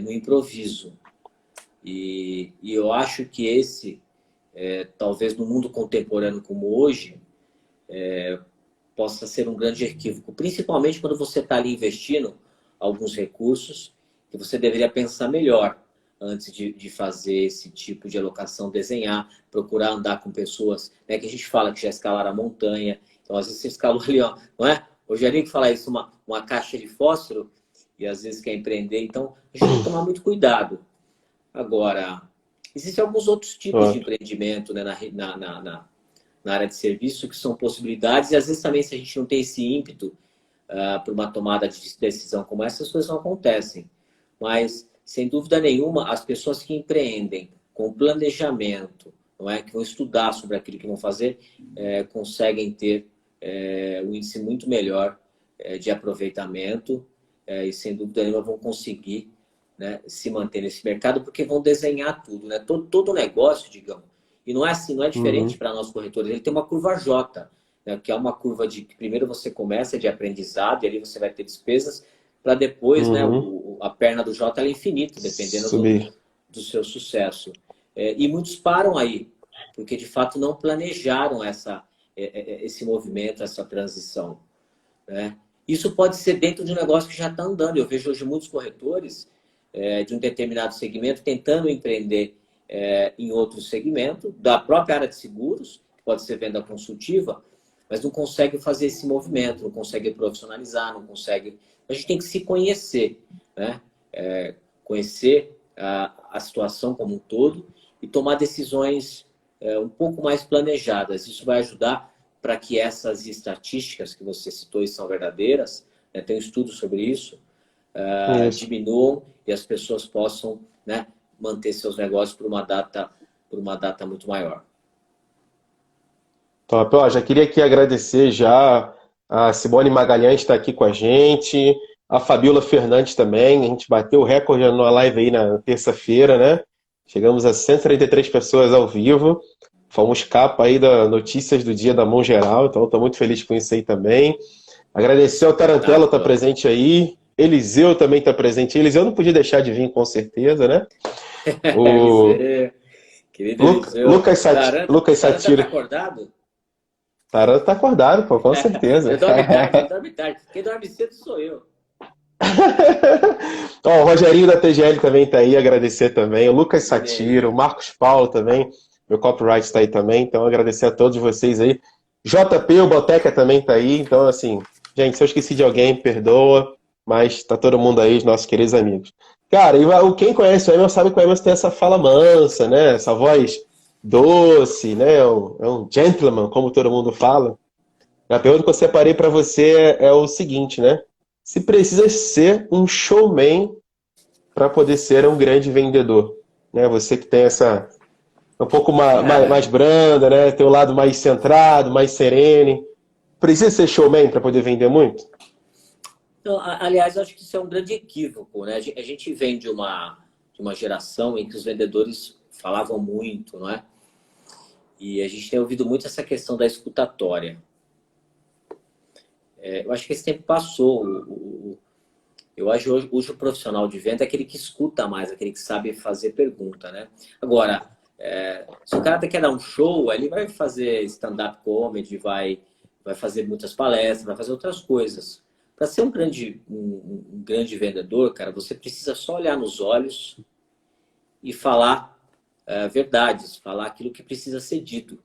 B: no improviso. E eu acho que talvez no mundo contemporâneo como hoje, possa ser um grande equívoco, principalmente quando você está ali investindo alguns recursos que você deveria pensar melhor antes de fazer esse tipo de alocação, desenhar, procurar andar com pessoas, né, que a gente fala que já escalaram a montanha. Então, às vezes você escalou ali, ó, não é? O Rogerinho que fala isso, uma caixa de fósforo, e às vezes quer empreender. Então, a gente tem que tomar muito cuidado. Agora, existem alguns outros tipos de empreendimento, né, na área de serviço, que são possibilidades, e às vezes também, se a gente não tem esse ímpeto para uma tomada de decisão como essa, as coisas não acontecem. Mas, sem dúvida nenhuma, as pessoas que empreendem com planejamento, não é, que vão estudar sobre aquilo que vão fazer, conseguem ter um índice muito melhor de aproveitamento e, sem dúvida nenhuma, vão conseguir, né, se manter nesse mercado, porque vão desenhar tudo, né? Todo negócio, digamos, e não é assim, não é diferente para nós corretores, ele tem uma curva J, né, que é uma curva de que primeiro você começa de aprendizado e ali você vai ter despesas para depois, né, a perna do J é infinita, dependendo do seu sucesso. E muitos param aí, porque de fato não planejaram esse movimento, essa transição, né? Isso pode ser dentro de um negócio que já está andando. Eu vejo hoje muitos corretores de um determinado segmento tentando empreender em outro segmento, da própria área de seguros, que pode ser venda consultiva, mas não consegue fazer esse movimento, não consegue profissionalizar, não consegue... A gente tem que se conhecer, né? Conhecer a situação como um todo e tomar decisões um pouco mais planejadas. Isso vai ajudar para que essas estatísticas que você citou e são verdadeiras, né, tem um estudo sobre isso, diminuam e as pessoas possam, né, manter seus negócios por uma data muito maior.
A: Top. Ó, já queria aqui agradecer já a Simone Magalhães está aqui com a gente, a Fabiola Fernandes também, a gente bateu o recorde na live aí na terça-feira, né? Chegamos a 133 pessoas ao vivo, fomos capa aí da Notícias do Dia da Mão Geral, então estou muito feliz com isso aí também. Agradecer ao Tarantella, tá presente aí, Eliseu também está presente. Eliseu não podia deixar de vir, com certeza, né?
B: Querido Eliseu.
A: Lucas Satiro.
B: Tá acordado?
A: Taranta tá acordado, pô, com certeza.
B: Ele dorme tarde. Quem dorme cedo sou eu.
A: Ó, o Rogerinho da TGL também tá aí, agradecer também. O Lucas Satiro, o Marcos Paulo também, meu copyright está aí também, então agradecer a todos vocês aí. JP, o Boteca também tá aí, então assim, gente, se eu esqueci de alguém, perdoa, mas tá todo mundo aí, os nossos queridos amigos. Cara, e quem conhece o Emerson sabe que o Emerson tem essa fala mansa, né? Essa voz doce, né? É um gentleman, como todo mundo fala. A pergunta que eu separei para você é o seguinte, né? Se precisa ser um showman para poder ser um grande vendedor, né? Você que tem essa um pouco mais branda, né? Tem o lado mais centrado, mais sereno. Precisa ser showman para poder vender muito?
B: Então, aliás, acho que isso é um grande equívoco, né? A gente vem de uma geração em que os vendedores falavam muito, não é? E a gente tem ouvido muito essa questão da escutatória. Eu acho que esse tempo passou. Eu acho que hoje o profissional de venda é aquele que escuta mais, aquele que sabe fazer pergunta, né? Agora, se o cara quer dar um show, ele vai fazer stand-up comedy, vai fazer muitas palestras, vai fazer outras coisas. Para ser um grande vendedor, cara, você precisa só olhar nos olhos e falar verdades, falar aquilo que precisa ser dito.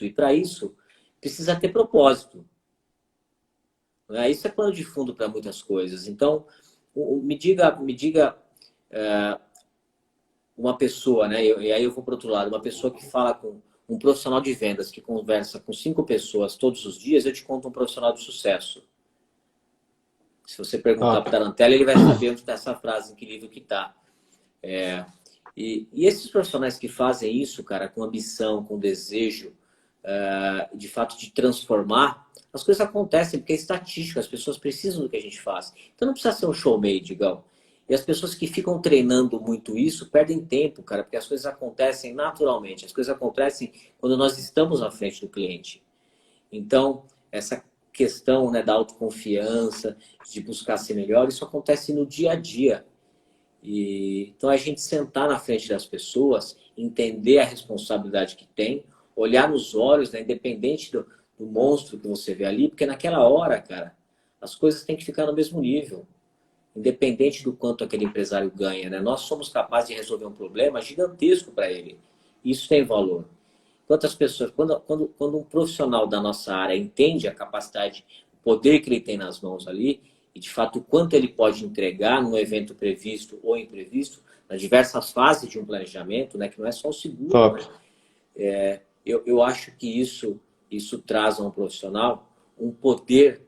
B: E para isso, precisa ter propósito. Isso é pano de fundo para muitas coisas. Então, me diga uma pessoa, né? E aí eu vou para o outro lado, uma pessoa que fala com um profissional de vendas que conversa com 5 pessoas todos os dias, eu te conto um profissional de sucesso. Se você perguntar para o Tarantella, ele vai saber onde está essa frase, em que livro que está. E esses profissionais que fazem isso, cara, com ambição, com desejo, de fato, de transformar, as coisas acontecem porque é estatística, as pessoas precisam do que a gente faz. Então não precisa ser um showman, digão. E as pessoas que ficam treinando muito isso perdem tempo, cara, porque as coisas acontecem naturalmente. As coisas acontecem quando nós estamos à frente do cliente. Então, essa questão, né, da autoconfiança, de buscar ser melhor, isso acontece no dia a dia. Então, a gente sentar na frente das pessoas, entender a responsabilidade que tem, olhar nos olhos, né, independente do monstro que você vê ali, porque naquela hora, cara, as coisas têm que ficar no mesmo nível, independente do quanto aquele empresário ganha, né? Nós somos capazes de resolver um problema gigantesco para ele. Isso tem valor. Quantas pessoas, quando um profissional da nossa área entende a capacidade, o poder que ele tem nas mãos ali, e de fato o quanto ele pode entregar num evento previsto ou imprevisto, nas diversas fases de um planejamento, né, que não é só o seguro,
A: Top.
B: né? Eu acho que isso traz a um profissional um poder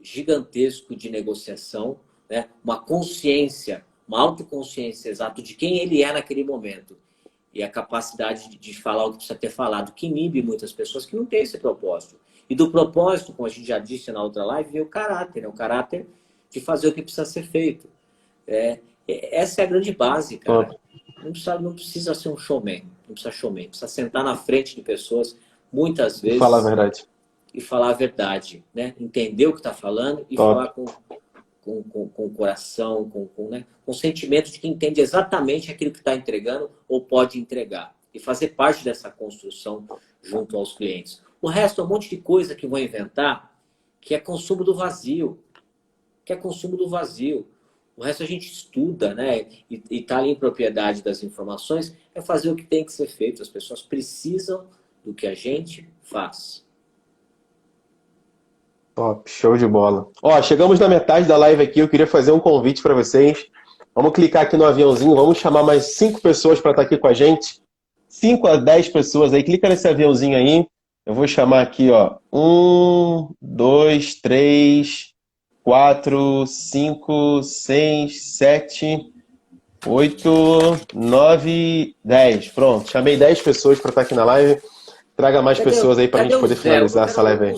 B: gigantesco de negociação, né? Uma consciência, uma autoconsciência exata de quem ele é naquele momento. E a capacidade de falar o que precisa ter falado, que inibe muitas pessoas que não têm esse propósito. E do propósito, como a gente já disse na outra live, vem o caráter, né? O caráter de fazer o que precisa ser feito. Essa é a grande base, cara.
A: Top.
B: Não precisa ser um showman, não precisa showman, precisa sentar na frente de pessoas, muitas
A: E falar a
B: vezes,
A: verdade.
B: e falar a verdade, né? Entender o que está falando e
A: Top.
B: falar com o coração, né? Com o sentimento de que entende exatamente aquilo que está entregando ou pode entregar. E fazer parte dessa construção junto aos clientes. O resto é um monte de coisa que vão inventar que é consumo do vazio. Que é consumo do vazio. O resto a gente estuda, né? E está ali em propriedade das informações, é fazer o que tem que ser feito. As pessoas precisam do que a gente faz.
A: Top, show de bola. Ó, chegamos na metade da live aqui, eu queria fazer um convite para vocês. Vamos clicar aqui no aviãozinho, vamos chamar mais 5 pessoas para estar aqui com a gente. 5 a 10 pessoas aí, clica nesse aviãozinho aí. Eu vou chamar aqui, ó. 1, 2, 3, 4, 5, 6, 7, 8, 9, 10. Pronto, chamei 10 pessoas para estar aqui na live. Traga mais pessoas aí para a
B: Cadê
A: gente
B: o
A: poder
B: Zé?
A: finalizar essa live aí.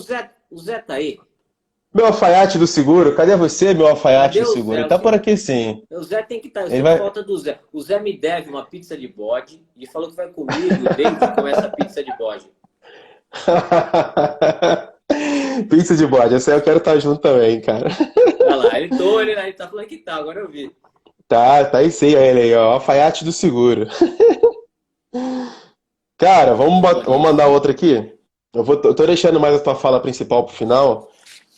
B: O Zé tá aí?
A: Meu alfaiate do seguro, cadê você, meu alfaiate
B: Cadê
A: do
B: o
A: seguro?
B: Zé?
A: Ele tá por aqui sim.
B: O Zé tem que estar. Eu
A: Ele
B: sinto
A: vai.
B: falta do Zé. O Zé me deve uma pizza de bode. Ele falou que vai comigo e David comer essa pizza de bode.
A: Pizza de bode, essa aí eu quero estar junto também, cara.
B: Olha lá, ele tá falando que tá, agora eu vi.
A: Tá aí sim, ele aí, ó. Alfaiate do seguro. Cara, vamos
B: Bonito.
A: mandar outra aqui. Eu tô deixando mais a tua fala principal pro final.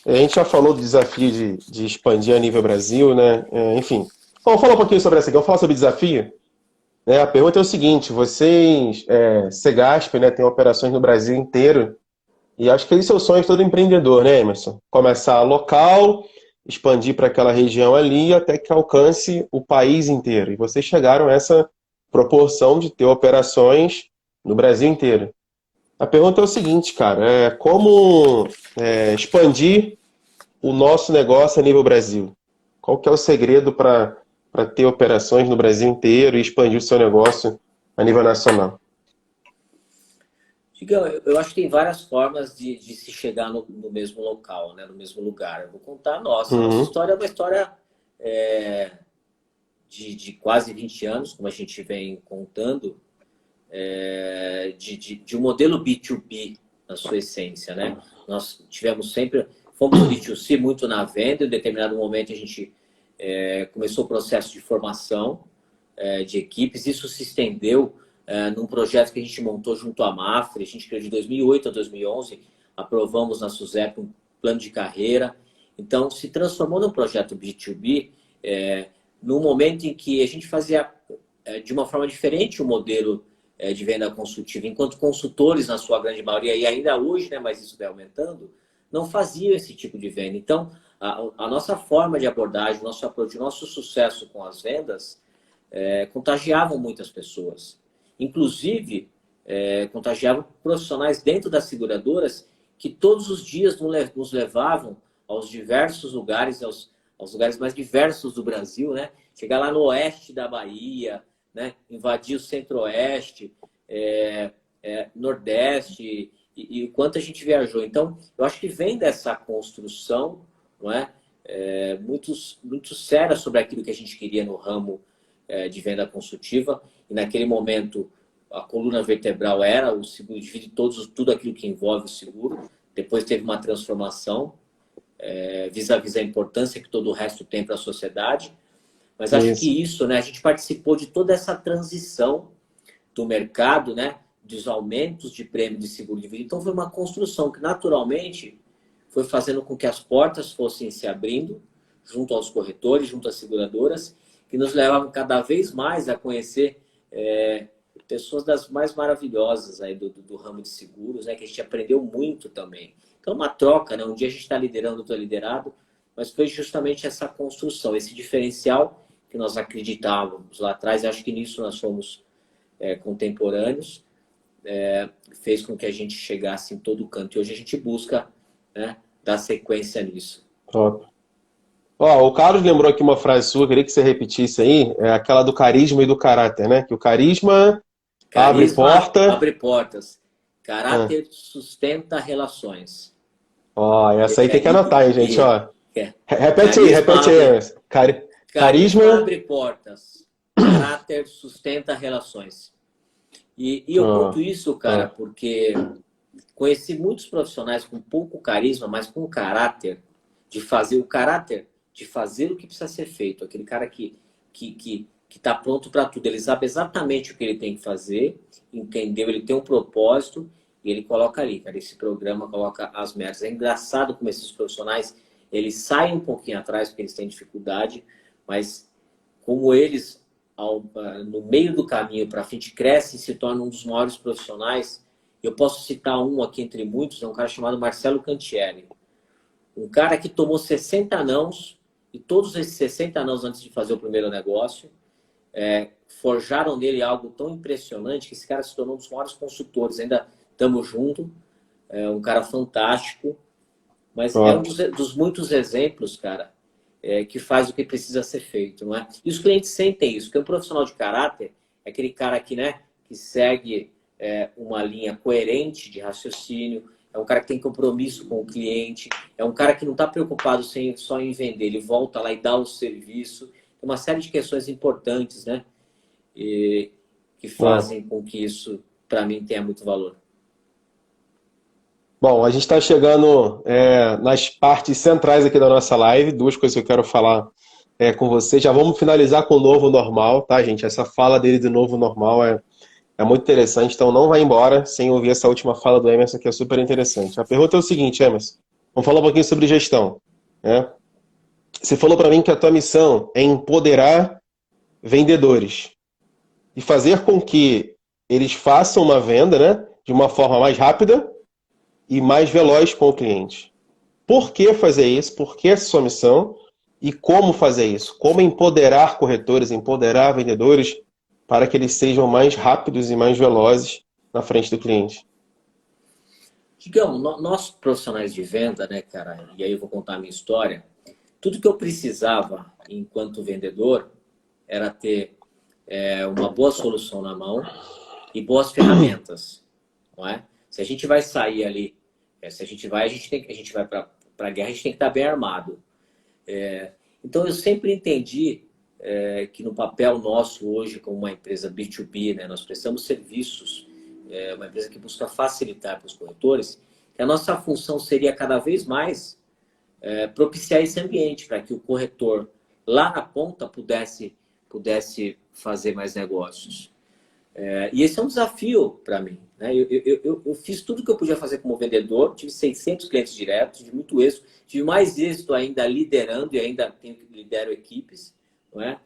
A: A gente já falou do desafio de expandir a nível Brasil, né? Enfim. Vamos falar um pouquinho sobre essa aqui. Vamos falar sobre desafio? A pergunta é o seguinte: vocês, Segasp, né, tem operações no Brasil inteiro. E acho que esse é o sonho de todo empreendedor, né, Emerson? Começar local, expandir para aquela região ali, até que alcance o país inteiro. E vocês chegaram a essa proporção de ter operações no Brasil inteiro. A pergunta é o seguinte, cara, como expandir o nosso negócio a nível Brasil? Qual que é o segredo para ter operações no Brasil inteiro e expandir o seu negócio a nível nacional?
B: Digão, eu acho que tem várias formas de se chegar no mesmo local, né? No mesmo lugar. Eu vou contar a nossa. A nossa
A: Uhum.
B: história é uma história de quase 20 anos, como a gente vem contando, de um modelo B2B na sua essência, né? Nós tivemos sempre, fomos B2C muito na venda, em determinado momento a gente começou o processo de formação de equipes, isso se estendeu num projeto que a gente montou junto à Mafre, a gente criou de 2008 a 2011, aprovamos na SUSEP um plano de carreira, então se transformou num projeto B2B, no momento em que a gente fazia de uma forma diferente o modelo de venda consultiva, enquanto consultores, na sua grande maioria, e ainda hoje, né, mas isso vai aumentando, não faziam esse tipo de venda. Então, a nossa forma de abordagem, o nosso approach, o nosso sucesso com as vendas contagiavam muitas pessoas. Inclusive, contagiavam profissionais dentro das seguradoras que todos os dias nos levavam aos diversos lugares, aos lugares mais diversos do Brasil, né? Chegar lá no oeste da Bahia, né? Invadir o centro-oeste, nordeste, e o quanto a gente viajou. Então, eu acho que vem dessa construção, não é? muito séria sobre aquilo que a gente queria no ramo de venda consultiva. E naquele momento, a coluna vertebral era o seguro de vida e tudo aquilo que envolve o seguro. Depois teve uma transformação vis-à-vis a importância que todo o resto tem para a sociedade. Mas acho que isso, né, a gente participou de toda essa transição do mercado, né, dos aumentos de prêmio de seguro de vida. Então foi uma construção que naturalmente foi fazendo com que as portas fossem se abrindo junto aos corretores, junto às seguradoras, que nos levavam cada vez mais a conhecer pessoas das mais maravilhosas aí do ramo de seguros, né, que a gente aprendeu muito também. Então, uma troca, né? Um dia a gente está liderando, outro é liderado, mas foi justamente essa construção, esse diferencial que nós acreditávamos lá atrás. Acho que nisso nós somos contemporâneos, fez com que a gente chegasse em todo canto. E hoje a gente busca, né, dar sequência nisso.
A: Top. Ó, o Carlos lembrou aqui uma frase sua, queria que você repetisse aí, aquela do carisma e do caráter, né? Que o carisma abre porta...
B: abre portas. Caráter sustenta relações.
A: Ó, essa aí tem que anotar, hein, gente, ó. Repete aí.
B: Carisma abre portas. Caráter sustenta relações. E eu conto isso, cara, porque conheci muitos profissionais com pouco carisma, mas com caráter de fazer o que precisa ser feito. Aquele cara que está pronto para tudo. Ele sabe exatamente o que ele tem que fazer, entendeu? Ele tem um propósito e ele coloca ali, cara. Esse programa coloca as metas. É engraçado como esses profissionais, eles saem um pouquinho atrás porque eles têm dificuldade, mas como eles, no meio do caminho para frente, crescem e se tornam um dos maiores profissionais. Eu posso citar um aqui entre muitos, é um cara chamado Marcelo Cantieri. Um cara que tomou 60 nãos, e todos esses 60 nãos antes de fazer o primeiro negócio, forjaram nele algo tão impressionante que esse cara se tornou um dos maiores consultores. Ainda estamos juntos, é um cara fantástico, mas é um dos muitos exemplos, cara, que faz o que precisa ser feito, não é? E os clientes sentem isso, porque um profissional de caráter é aquele cara que, né, que segue uma linha coerente de raciocínio, é um cara que tem compromisso com o cliente, é um cara que não está preocupado só em vender, ele volta lá e dá o serviço. Tem uma série de questões importantes, né? E que fazem com que isso, para mim, tenha muito valor.
A: Bom, a gente está chegando nas partes centrais aqui da nossa live. Duas coisas que eu quero falar com você. Já vamos finalizar com o novo normal, tá, gente? Essa fala dele de novo normal é muito interessante, então não vai embora sem ouvir essa última fala do Emerson, que é super interessante. A pergunta é o seguinte, Emerson. Vamos falar um pouquinho sobre gestão, né? Você falou para mim que a tua missão é empoderar vendedores e fazer com que eles façam uma venda, né, de uma forma mais rápida e mais veloz com o cliente. Por que fazer isso? Por que essa sua missão? E como fazer isso? Como empoderar corretores, empoderar vendedores para que eles sejam mais rápidos e mais velozes na frente do cliente?
B: Digamos, nós profissionais de venda, né, cara, e aí eu vou contar a minha história, tudo que eu precisava enquanto vendedor era ter uma boa solução na mão e boas ferramentas, não é? Se a gente vai sair ali, se a gente vai para a guerra, a gente tem que estar bem armado. Então eu sempre entendi que no papel nosso hoje, como uma empresa B2B, né, nós prestamos serviços, uma empresa que busca facilitar para os corretores, que a nossa função seria cada vez mais propiciar esse ambiente para que o corretor lá na ponta pudesse fazer mais negócios. E esse é um desafio para mim, né? Eu fiz tudo que eu podia fazer como vendedor, tive 600 clientes diretos, tive muito êxito, tive mais êxito ainda liderando e ainda lidero equipes, não é?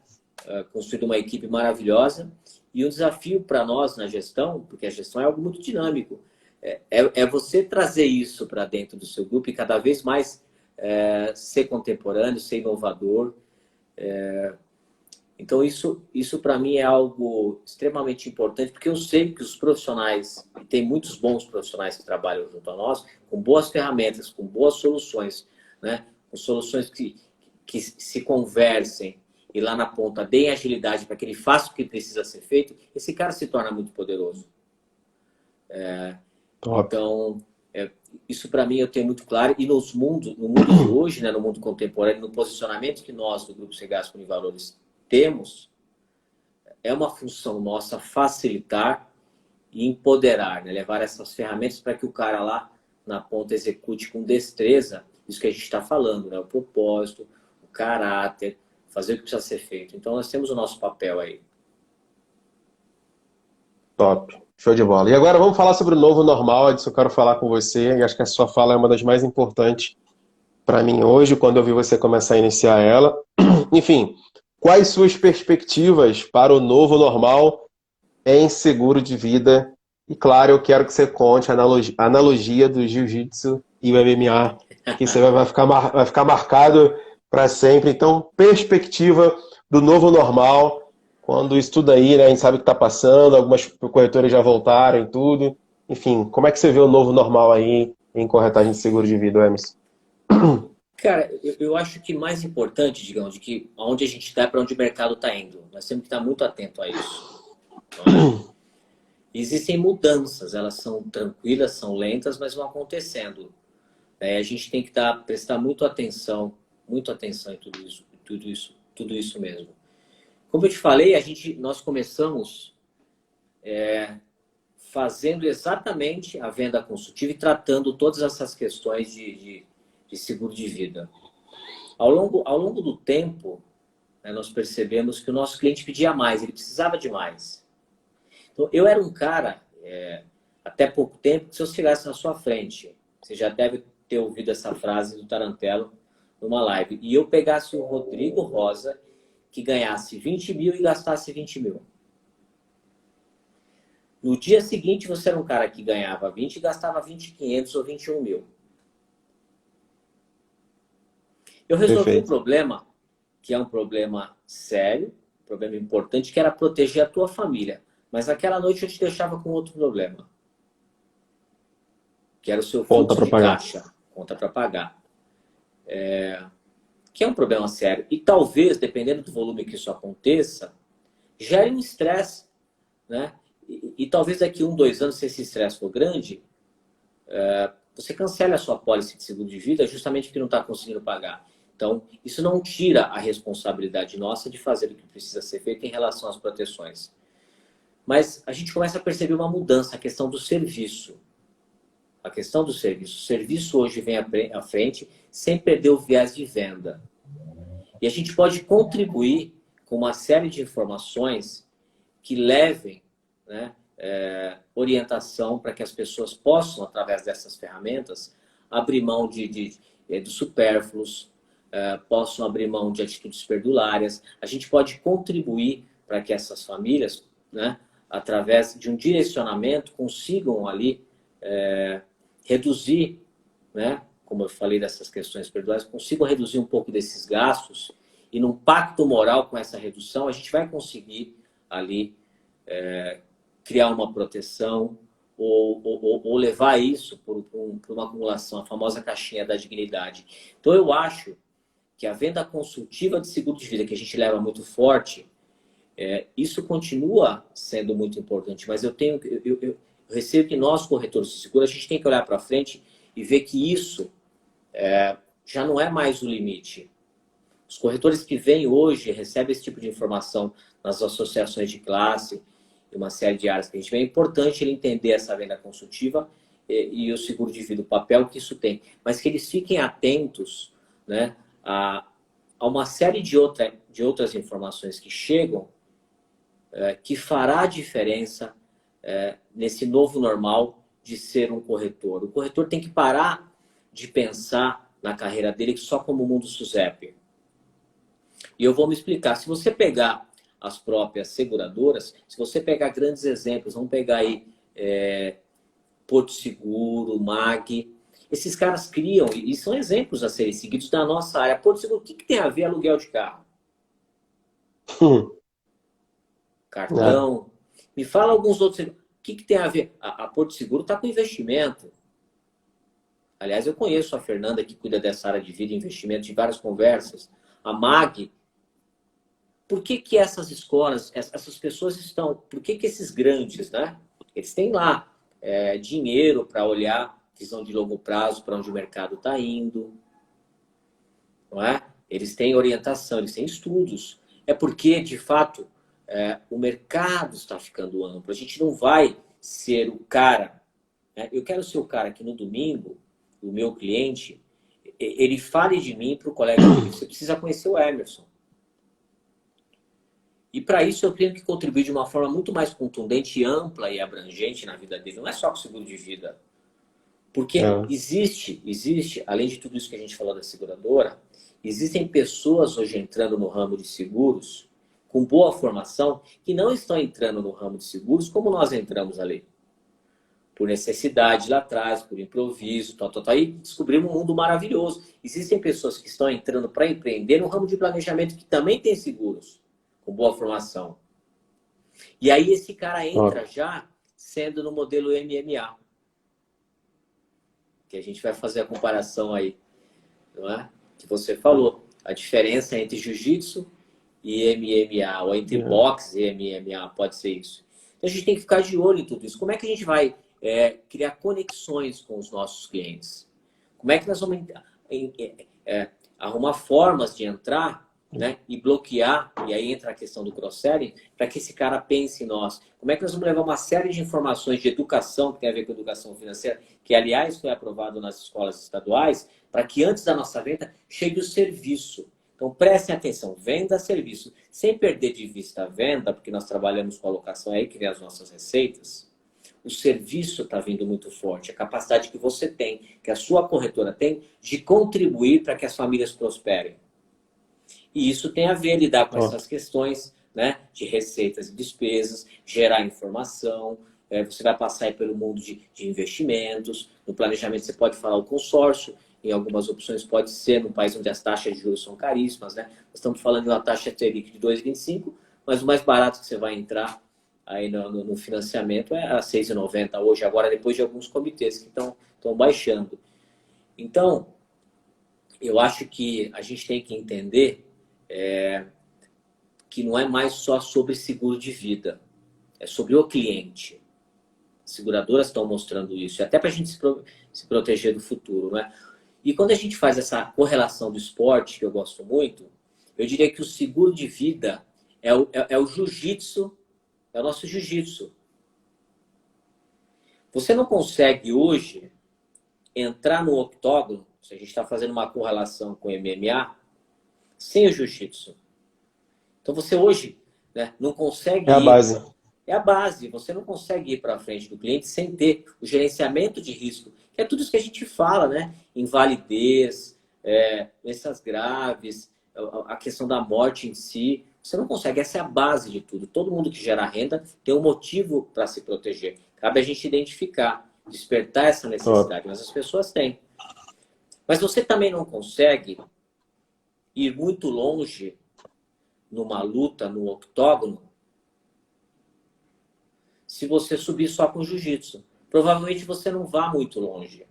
B: Construído uma equipe maravilhosa. E um desafio para nós na gestão, porque a gestão é algo muito dinâmico, é você trazer isso para dentro do seu grupo e cada vez mais ser contemporâneo, ser inovador. Então, isso para mim é algo extremamente importante, porque eu sei que os profissionais, e tem muitos bons profissionais que trabalham junto a nós, com boas ferramentas, com boas soluções, né? Com soluções que se conversem e lá na ponta deem agilidade para que ele faça o que precisa ser feito, esse cara se torna muito poderoso. Então, Isso para mim eu tenho muito claro. E no mundo de hoje, né, no mundo contemporâneo, no posicionamento que nós do Grupo Segasco Univalores temos, é uma função nossa facilitar e empoderar, né? Levar essas ferramentas para que o cara lá na ponta execute com destreza isso que a gente está falando, né? O propósito, o caráter, fazer o que precisa ser feito. Então nós temos o nosso papel aí.
A: Top. Show de bola. E agora vamos falar sobre o novo normal. Edson, eu quero falar com você, e acho que a sua fala é uma das mais importantes para mim hoje, quando eu vi você começar a iniciar ela. Enfim, quais suas perspectivas para o novo normal em seguro de vida? E claro, eu quero que você conte a analogia do jiu-jitsu e o MMA, que você vai ficar marcado para sempre. Então, perspectiva do novo normal, quando isso tudo aí, né, a gente sabe o que está passando, algumas corretoras já voltaram e tudo. Enfim, como é que você vê o novo normal aí em corretagem de seguro de vida, Emerson?
B: Cara, eu acho que mais importante, digamos, de que aonde a gente está é para onde o mercado está indo. Nós temos que estar muito atento a isso. Não é? Existem mudanças, elas são tranquilas, são lentas, mas vão acontecendo. A gente tem que prestar muito atenção em tudo isso mesmo. Como eu te falei, nós começamos fazendo exatamente a venda consultiva e tratando todas essas questões de seguro de vida. Ao longo do tempo, né, nós percebemos que o nosso cliente pedia mais, ele precisava de mais. Então, eu era um cara, até pouco tempo, que se eu chegasse na sua frente, você já deve ter ouvido essa frase do Tarantelo numa live, e eu pegasse o Rodrigo Rosa, que ganhasse 20 mil e gastasse 20 mil. No dia seguinte, você era um cara que ganhava 20 e gastava 20.500 ou 21 mil. Eu resolvi um
A: Perfeito.
B: problema, que é um problema sério, um problema importante, que era proteger a tua família. Mas naquela noite eu te deixava com outro problema, que era o seu
A: Conta
B: fluxo
A: para
B: de
A: pagar.
B: caixa, conta para pagar. Que é um problema sério. E talvez, dependendo do volume que isso aconteça, gere um estresse, né? E talvez daqui 1, 2 anos, se esse estresse for grande, você cancele a sua pólice de seguro de vida justamente porque não está conseguindo pagar. Então, isso não tira a responsabilidade nossa de fazer o que precisa ser feito em relação às proteções. Mas a gente começa a perceber uma mudança, a questão do serviço. A questão do serviço. O serviço hoje vem à frente sem perder o viés de venda. E a gente pode contribuir com uma série de informações que levem, né, orientação para que as pessoas possam, através dessas ferramentas, abrir mão dos supérfluos, possam abrir mão de atitudes perdulárias. A gente pode contribuir para que essas famílias, né, através de um direcionamento, consigam ali reduzir, né, como eu falei dessas questões perdulárias, consigam reduzir um pouco desses gastos e num pacto moral com essa redução, a gente vai conseguir ali criar uma proteção ou levar isso por uma acumulação, a famosa caixinha da dignidade. Então eu acho que a venda consultiva de seguro de vida, que a gente leva muito forte, isso continua sendo muito importante, mas eu receio que nós, corretores de seguro, a gente tem que olhar para frente e ver que isso já não é mais o limite. Os corretores que vêm hoje recebem esse tipo de informação nas associações de classe e uma série de áreas que a gente vê. É importante ele entender essa venda consultiva e o seguro de vida, o papel que isso tem. Mas que eles fiquem atentos, né, a uma série de outras informações que chegam que fará a diferença nesse novo normal de ser um corretor. O corretor tem que parar de pensar na carreira dele só como o mundo SUSEP. E eu vou me explicar. Se você pegar as próprias seguradoras, se você pegar grandes exemplos, vamos pegar aí Porto Seguro, MAG, esses caras criam, e são exemplos a serem seguidos da nossa área. Porto Seguro, o que tem a ver aluguel de carro? Cartão. Me fala alguns outros. O que tem a ver? A Porto Seguro está com investimento. Aliás, eu conheço a Fernanda, que cuida dessa área de vida e investimento, de várias conversas. A MAG. Por que essas escolas, essas pessoas estão... Por que esses grandes, né? Eles têm lá dinheiro para olhar visão de longo prazo para onde o mercado está indo, não é? Eles têm orientação, eles têm estudos. É porque, de fato, o mercado está ficando amplo. A gente não vai ser o cara, né? Eu quero ser o cara que no domingo, o meu cliente, ele fale de mim para o colega dele. Você precisa conhecer o Emerson. E para isso eu tenho que contribuir de uma forma muito mais contundente, ampla e abrangente na vida dele. Não é só com o seguro de vida. Porque existe, além de tudo isso que a gente falou da seguradora, existem pessoas hoje entrando no ramo de seguros com boa formação que não estão entrando no ramo de seguros como nós entramos ali. Por necessidade lá atrás, por improviso, e descobrimos um mundo maravilhoso. Existem pessoas que estão entrando para empreender no ramo de planejamento que também tem seguros, com boa formação. E aí esse cara entra já sendo no modelo MMA. Que a gente vai fazer a comparação aí, não é? Que você falou. A diferença entre jiu-jitsu e MMA, ou entre boxe e MMA, pode ser isso. Então a gente tem que ficar de olho em tudo isso. Como é que a gente vai criar conexões com os nossos clientes? Como é que nós vamos arrumar formas de entrar, né, e bloquear, e aí entra a questão do cross-selling, para que esse cara pense em nós. Como é que nós vamos levar uma série de informações de educação, que tem a ver com educação financeira, que, aliás, foi aprovado nas escolas estaduais, para que antes da nossa venda chegue o serviço. Então, prestem atenção, venda serviço. Sem perder de vista a venda, porque nós trabalhamos com a locação, é aí que vem as nossas receitas. O serviço está vindo muito forte, a capacidade que você tem, que a sua corretora tem, de contribuir para que as famílias prosperem. E isso tem a ver lidar com essas questões, né, de receitas e despesas, gerar informação. Você vai passar aí pelo mundo de investimentos. No planejamento você pode falar o consórcio. Em algumas opções pode ser, num país onde as taxas de juros são caríssimas, né? Nós estamos falando de uma taxa Selic de 2,25, mas o mais barato que você vai entrar aí no financiamento é a 6,90 hoje, agora depois de alguns comitês que estão baixando. Então, eu acho que a gente tem que entender que não é mais só sobre seguro de vida, é sobre o cliente. As seguradoras estão mostrando isso, até para a gente se proteger do futuro, né? E quando a gente faz essa correlação do esporte, que eu gosto muito, eu diria que o seguro de vida é o jiu-jitsu, é o nosso jiu-jitsu. Você não consegue hoje entrar no octógono, se a gente está fazendo uma correlação com o MMA, sem o jiu-jitsu. Então você hoje, né, não consegue
A: a base.
B: É a base. Você não consegue ir para frente do cliente sem ter o gerenciamento de risco, que é tudo isso que a gente fala, né? Invalidez, doenças graves, a questão da morte em si. Você não consegue. Essa é a base de tudo. Todo mundo que gera renda tem um motivo para se proteger. Cabe a gente identificar, despertar essa necessidade, mas as pessoas têm. Mas você também não consegue ir muito longe numa luta, no octógono, se você subir só com jiu-jitsu. Provavelmente você não vá muito longe.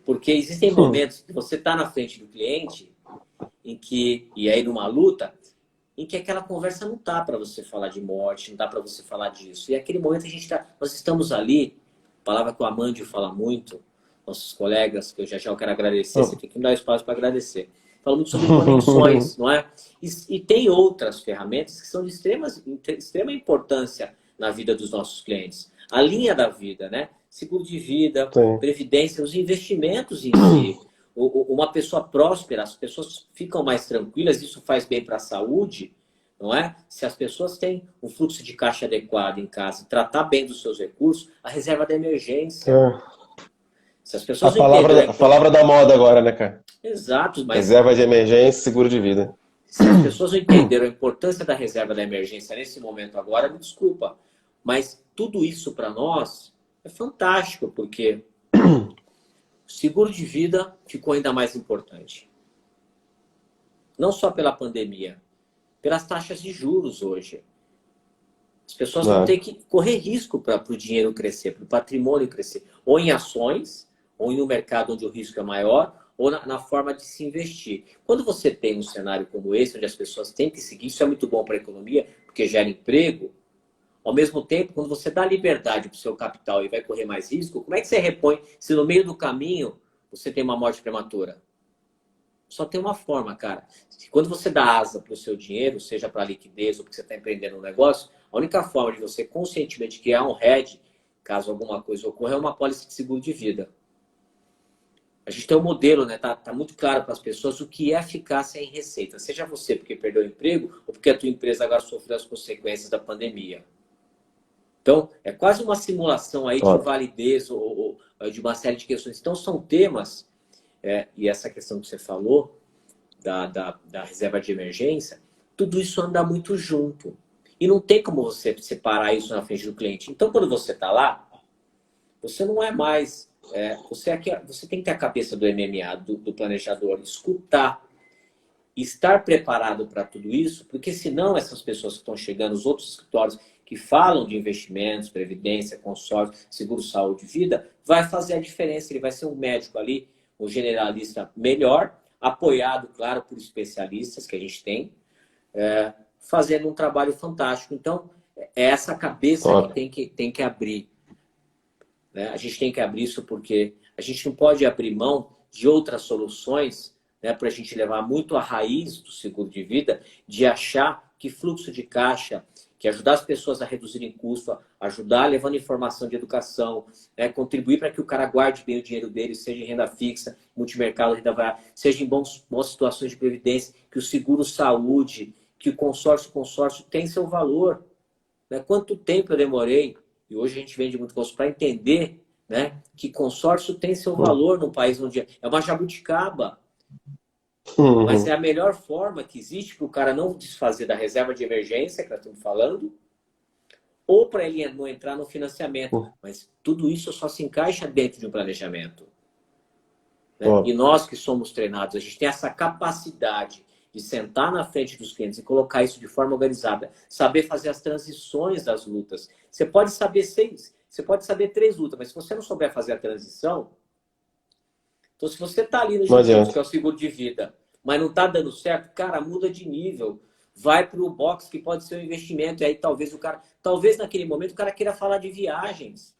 B: Porque existem momentos que você está na frente do cliente, e aí numa luta, em que aquela conversa não tá para você falar de morte, não dá para você falar disso. E aquele momento nós estamos ali, palavra que o Amandio fala muito, nossos colegas, que eu já quero agradecer, você tem que me dar espaço para agradecer. Fala muito sobre conexões, não é? E tem outras ferramentas que são de extrema importância na vida dos nossos clientes. A linha da vida, né? Seguro de vida, previdência, os investimentos em si. Uma pessoa próspera, as pessoas ficam mais tranquilas, isso faz bem para a saúde, não é? Se as pessoas têm um fluxo de caixa adequado em casa, tratar bem dos seus recursos, a reserva da emergência. Se as pessoas
A: a palavra da moda agora, né, cara?
B: Exato. Mas
A: reserva de emergência, seguro de vida.
B: Se as pessoas não entenderam a importância da reserva da emergência nesse momento agora, me desculpa. Mas tudo isso para nós é fantástico, porque o seguro de vida ficou ainda mais importante. Não só pela pandemia, pelas taxas de juros hoje. As pessoas vão ter que correr risco para o dinheiro crescer, para o patrimônio crescer. Ou em ações, ou em um mercado onde o risco é maior, ou na forma de se investir. Quando você tem um cenário como esse, onde as pessoas têm que seguir, isso é muito bom para a economia, porque gera emprego. Ao mesmo tempo, quando você dá liberdade para o seu capital e vai correr mais risco, como é que você repõe se no meio do caminho você tem uma morte prematura? Só tem uma forma, cara. Quando você dá asa para o seu dinheiro, seja para liquidez ou porque você está empreendendo um negócio, a única forma de você conscientemente criar um hedge, caso alguma coisa ocorra, é uma pólice de seguro de vida. A gente tem um modelo, né? Tá muito claro para as pessoas o que é ficar sem receita. Seja você porque perdeu o emprego ou porque a tua empresa agora sofreu as consequências da pandemia. Então, é quase uma simulação aí de validez ou de uma série de questões. Então, são temas, e essa questão que você falou, da reserva de emergência, tudo isso anda muito junto. E não tem como você separar isso na frente do cliente. Então, quando você está lá, você não é mais... você tem que ter a cabeça do MMA, do planejador, escutar, estar preparado para tudo isso, porque senão essas pessoas que estão chegando, os outros escritórios que falam de investimentos, previdência, consórcio, seguro, saúde, vida, vai fazer a diferença. Ele vai ser um médico ali, um generalista melhor, apoiado, claro, por especialistas que a gente tem, fazendo um trabalho fantástico. Então, é essa cabeça que tem que abrir. Né? A gente tem que abrir isso porque a gente não pode abrir mão de outras soluções, né, para a gente levar muito a raiz do seguro de vida, de achar que fluxo de caixa, que ajudar as pessoas a reduzirem custo, ajudar levando informação de educação, né, contribuir para que o cara guarde bem o dinheiro dele, seja em renda fixa, multimercado, renda variável, seja em boas situações de previdência, que o seguro saúde, que o consórcio tem seu valor. Né? Quanto tempo eu demorei, e hoje a gente vende muito consórcio, para entender, né, que consórcio tem seu valor no país onde é uma jabuticaba. Mas é a melhor forma que existe para o cara não desfazer da reserva de emergência, que nós estamos falando, ou para ele não entrar no financiamento. Mas tudo isso só se encaixa dentro de um planejamento. Né? E nós que somos treinados, a gente tem essa capacidade de sentar na frente dos clientes e colocar isso de forma organizada, saber fazer as transições das lutas. Você pode saber 6, você pode saber 3 lutas, mas se você não souber fazer a transição... Então, se você está ali no jiu-jitsu, que é o seguro de vida, mas não está dando certo, cara, muda de nível. Vai para o box, que pode ser um investimento. E aí, talvez naquele momento, o cara queira falar de viagens.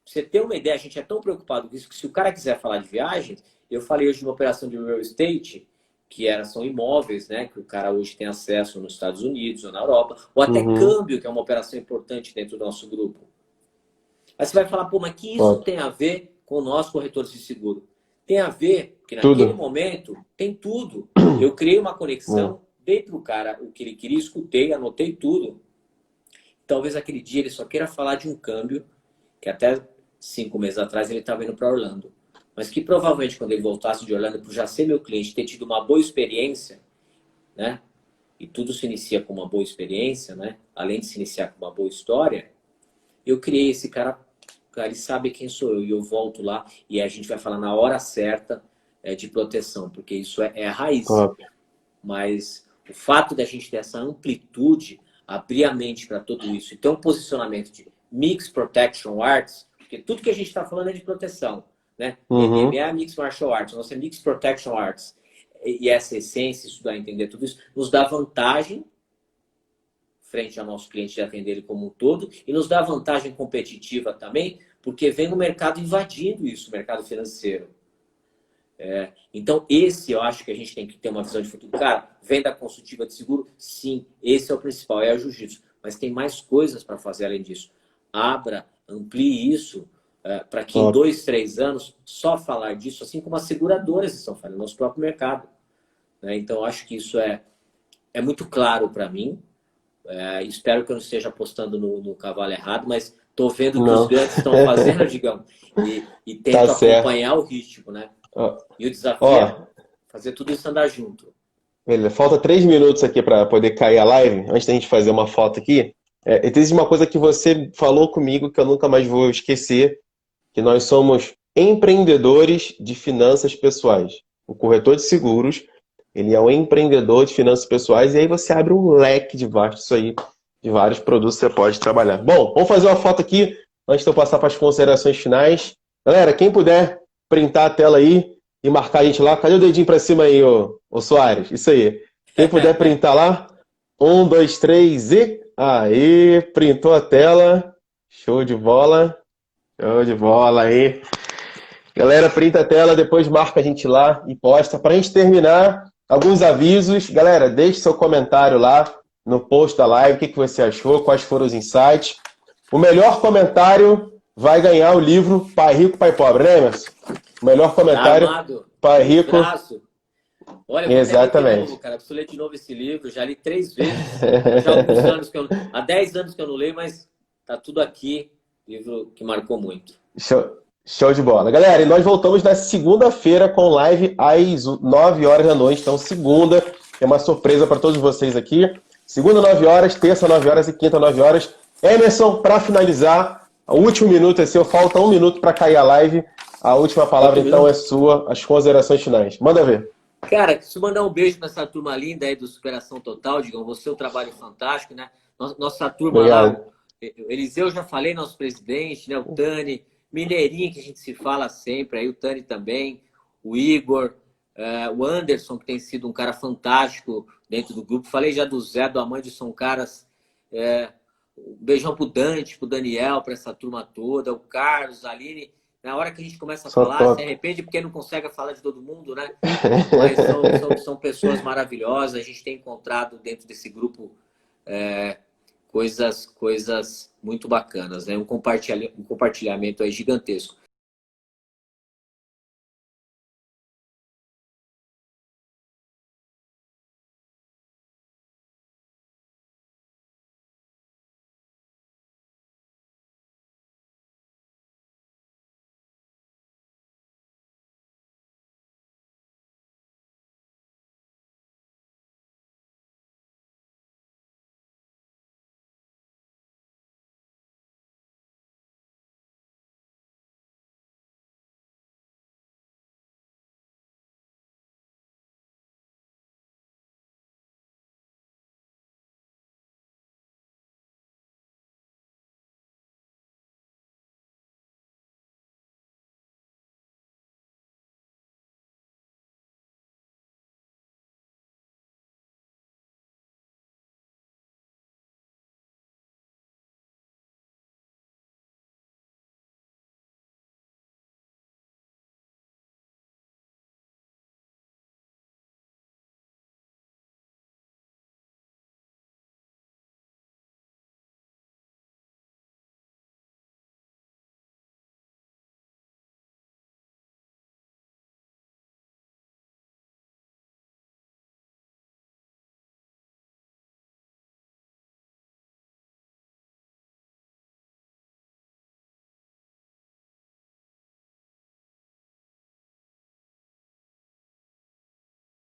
B: Pra você ter uma ideia, a gente é tão preocupado com isso, que se o cara quiser falar de viagens, eu falei hoje de uma operação de real estate, que são imóveis, né, que o cara hoje tem acesso nos Estados Unidos ou na Europa, ou até câmbio, que é uma operação importante dentro do nosso grupo. Aí você vai falar, pô, mas que isso tem a ver com nós, corretores de seguro? Tem a ver, porque naquele momento tem tudo. Eu criei uma conexão, dei para o cara o que ele queria, escutei, anotei tudo. Talvez aquele dia ele só queira falar de um câmbio, que até 5 meses atrás ele estava indo para Orlando. Mas que provavelmente quando ele voltasse de Orlando, por já ser meu cliente, ter tido uma boa experiência, né? E tudo se inicia com uma boa experiência, né? Além de se iniciar com uma boa história, eu criei esse cara. Ele sabe quem sou eu e eu volto lá e a gente vai falar na hora certa de proteção, porque isso é a raiz. Mas o fato da gente ter essa amplitude, abrir a mente para tudo isso e ter um posicionamento de Mixed Protection Arts, porque tudo que a gente está falando é de proteção, né? MMA, Mixed Martial Arts, nossa Mixed Protection Arts. E essa essência, estudar e entender tudo isso, nos dá vantagem frente ao nosso cliente de atender ele como um todo e nos dá vantagem competitiva também, porque vem o mercado invadindo isso, o mercado financeiro. Então, eu acho que a gente tem que ter uma visão de futuro. Cara, venda consultiva de seguro, sim, esse é o principal, é o jiu-jitsu. Mas tem mais coisas para fazer além disso. Abra, amplie isso para que em 2, 3 anos só falar disso, assim como as seguradoras estão fazendo no nosso próprio mercado. Né? Então, eu acho que isso é muito claro para mim. Espero que eu não esteja apostando no cavalo errado, mas estou vendo o que os grandes estão fazendo, Digão, e tento acompanhar o ritmo, né? E o desafio é fazer tudo isso andar junto.
A: Beleza. Falta 3 minutos aqui para poder cair a live, antes da gente fazer uma foto aqui. Existe uma coisa que você falou comigo que eu nunca mais vou esquecer, que nós somos empreendedores de finanças pessoais. O corretor de seguros, ele é um empreendedor de finanças pessoais e aí você abre um leque debaixo disso aí, de vários produtos que você pode trabalhar. Bom, vamos fazer uma foto aqui, antes de eu passar para as considerações finais. Galera, quem puder printar a tela aí e marcar a gente lá. Cadê o dedinho para cima aí, ô Soares? Isso aí. Quem puder printar lá, Um, dois, três e... Aí, printou a tela. Show de bola. Show de bola aí. Galera, printa a tela, depois marca a gente lá e posta. Para a gente terminar, alguns avisos. Galera, deixe seu comentário lá no post da live. O que você achou? Quais foram os insights? O melhor comentário vai ganhar o livro Pai Rico, Pai Pobre, né, Emerson? O melhor comentário,
B: Armado,
A: Pai Rico.
B: braço. Olha, eu vou até ler de
A: Exatamente.
B: novo, cara. Preciso ler de novo esse livro. Já li 3 vezes. Já há alguns anos que eu... Há 10 anos que eu não leio, mas tá tudo aqui. Livro que marcou muito.
A: Show de bola. Galera, e nós voltamos na segunda-feira com live às 9 horas da noite. Então, segunda, é uma surpresa para todos vocês aqui. Segunda, 9 horas, terça, 9 horas e quinta, 9 horas. Emerson, para finalizar, o último minuto é seu. Falta 1 minuto para cair a live. A última palavra, então, é sua. As considerações finais. Manda ver.
B: Cara, preciso mandar um beijo para essa turma linda aí do Superação Total, Digão. Você é um trabalho fantástico, né? Nossa turma
A: Obrigado.
B: lá, o Eliseu, já falei, nosso presidente, né? O Tani, Mineirinho, que a gente se fala sempre, aí o Tani também, o Igor, o Anderson, que tem sido um cara fantástico dentro do grupo. Falei já do Zé, do Amande, são caras... Um beijão pro Dante, pro Daniel, para essa turma toda, o Carlos, a Aline. Na hora que a gente começa a falar, se arrepende porque não consegue falar de todo mundo, né? Mas são pessoas maravilhosas. A gente tem encontrado dentro desse grupo coisas muito bacanas, né? Um compartilhamento aí gigantesco.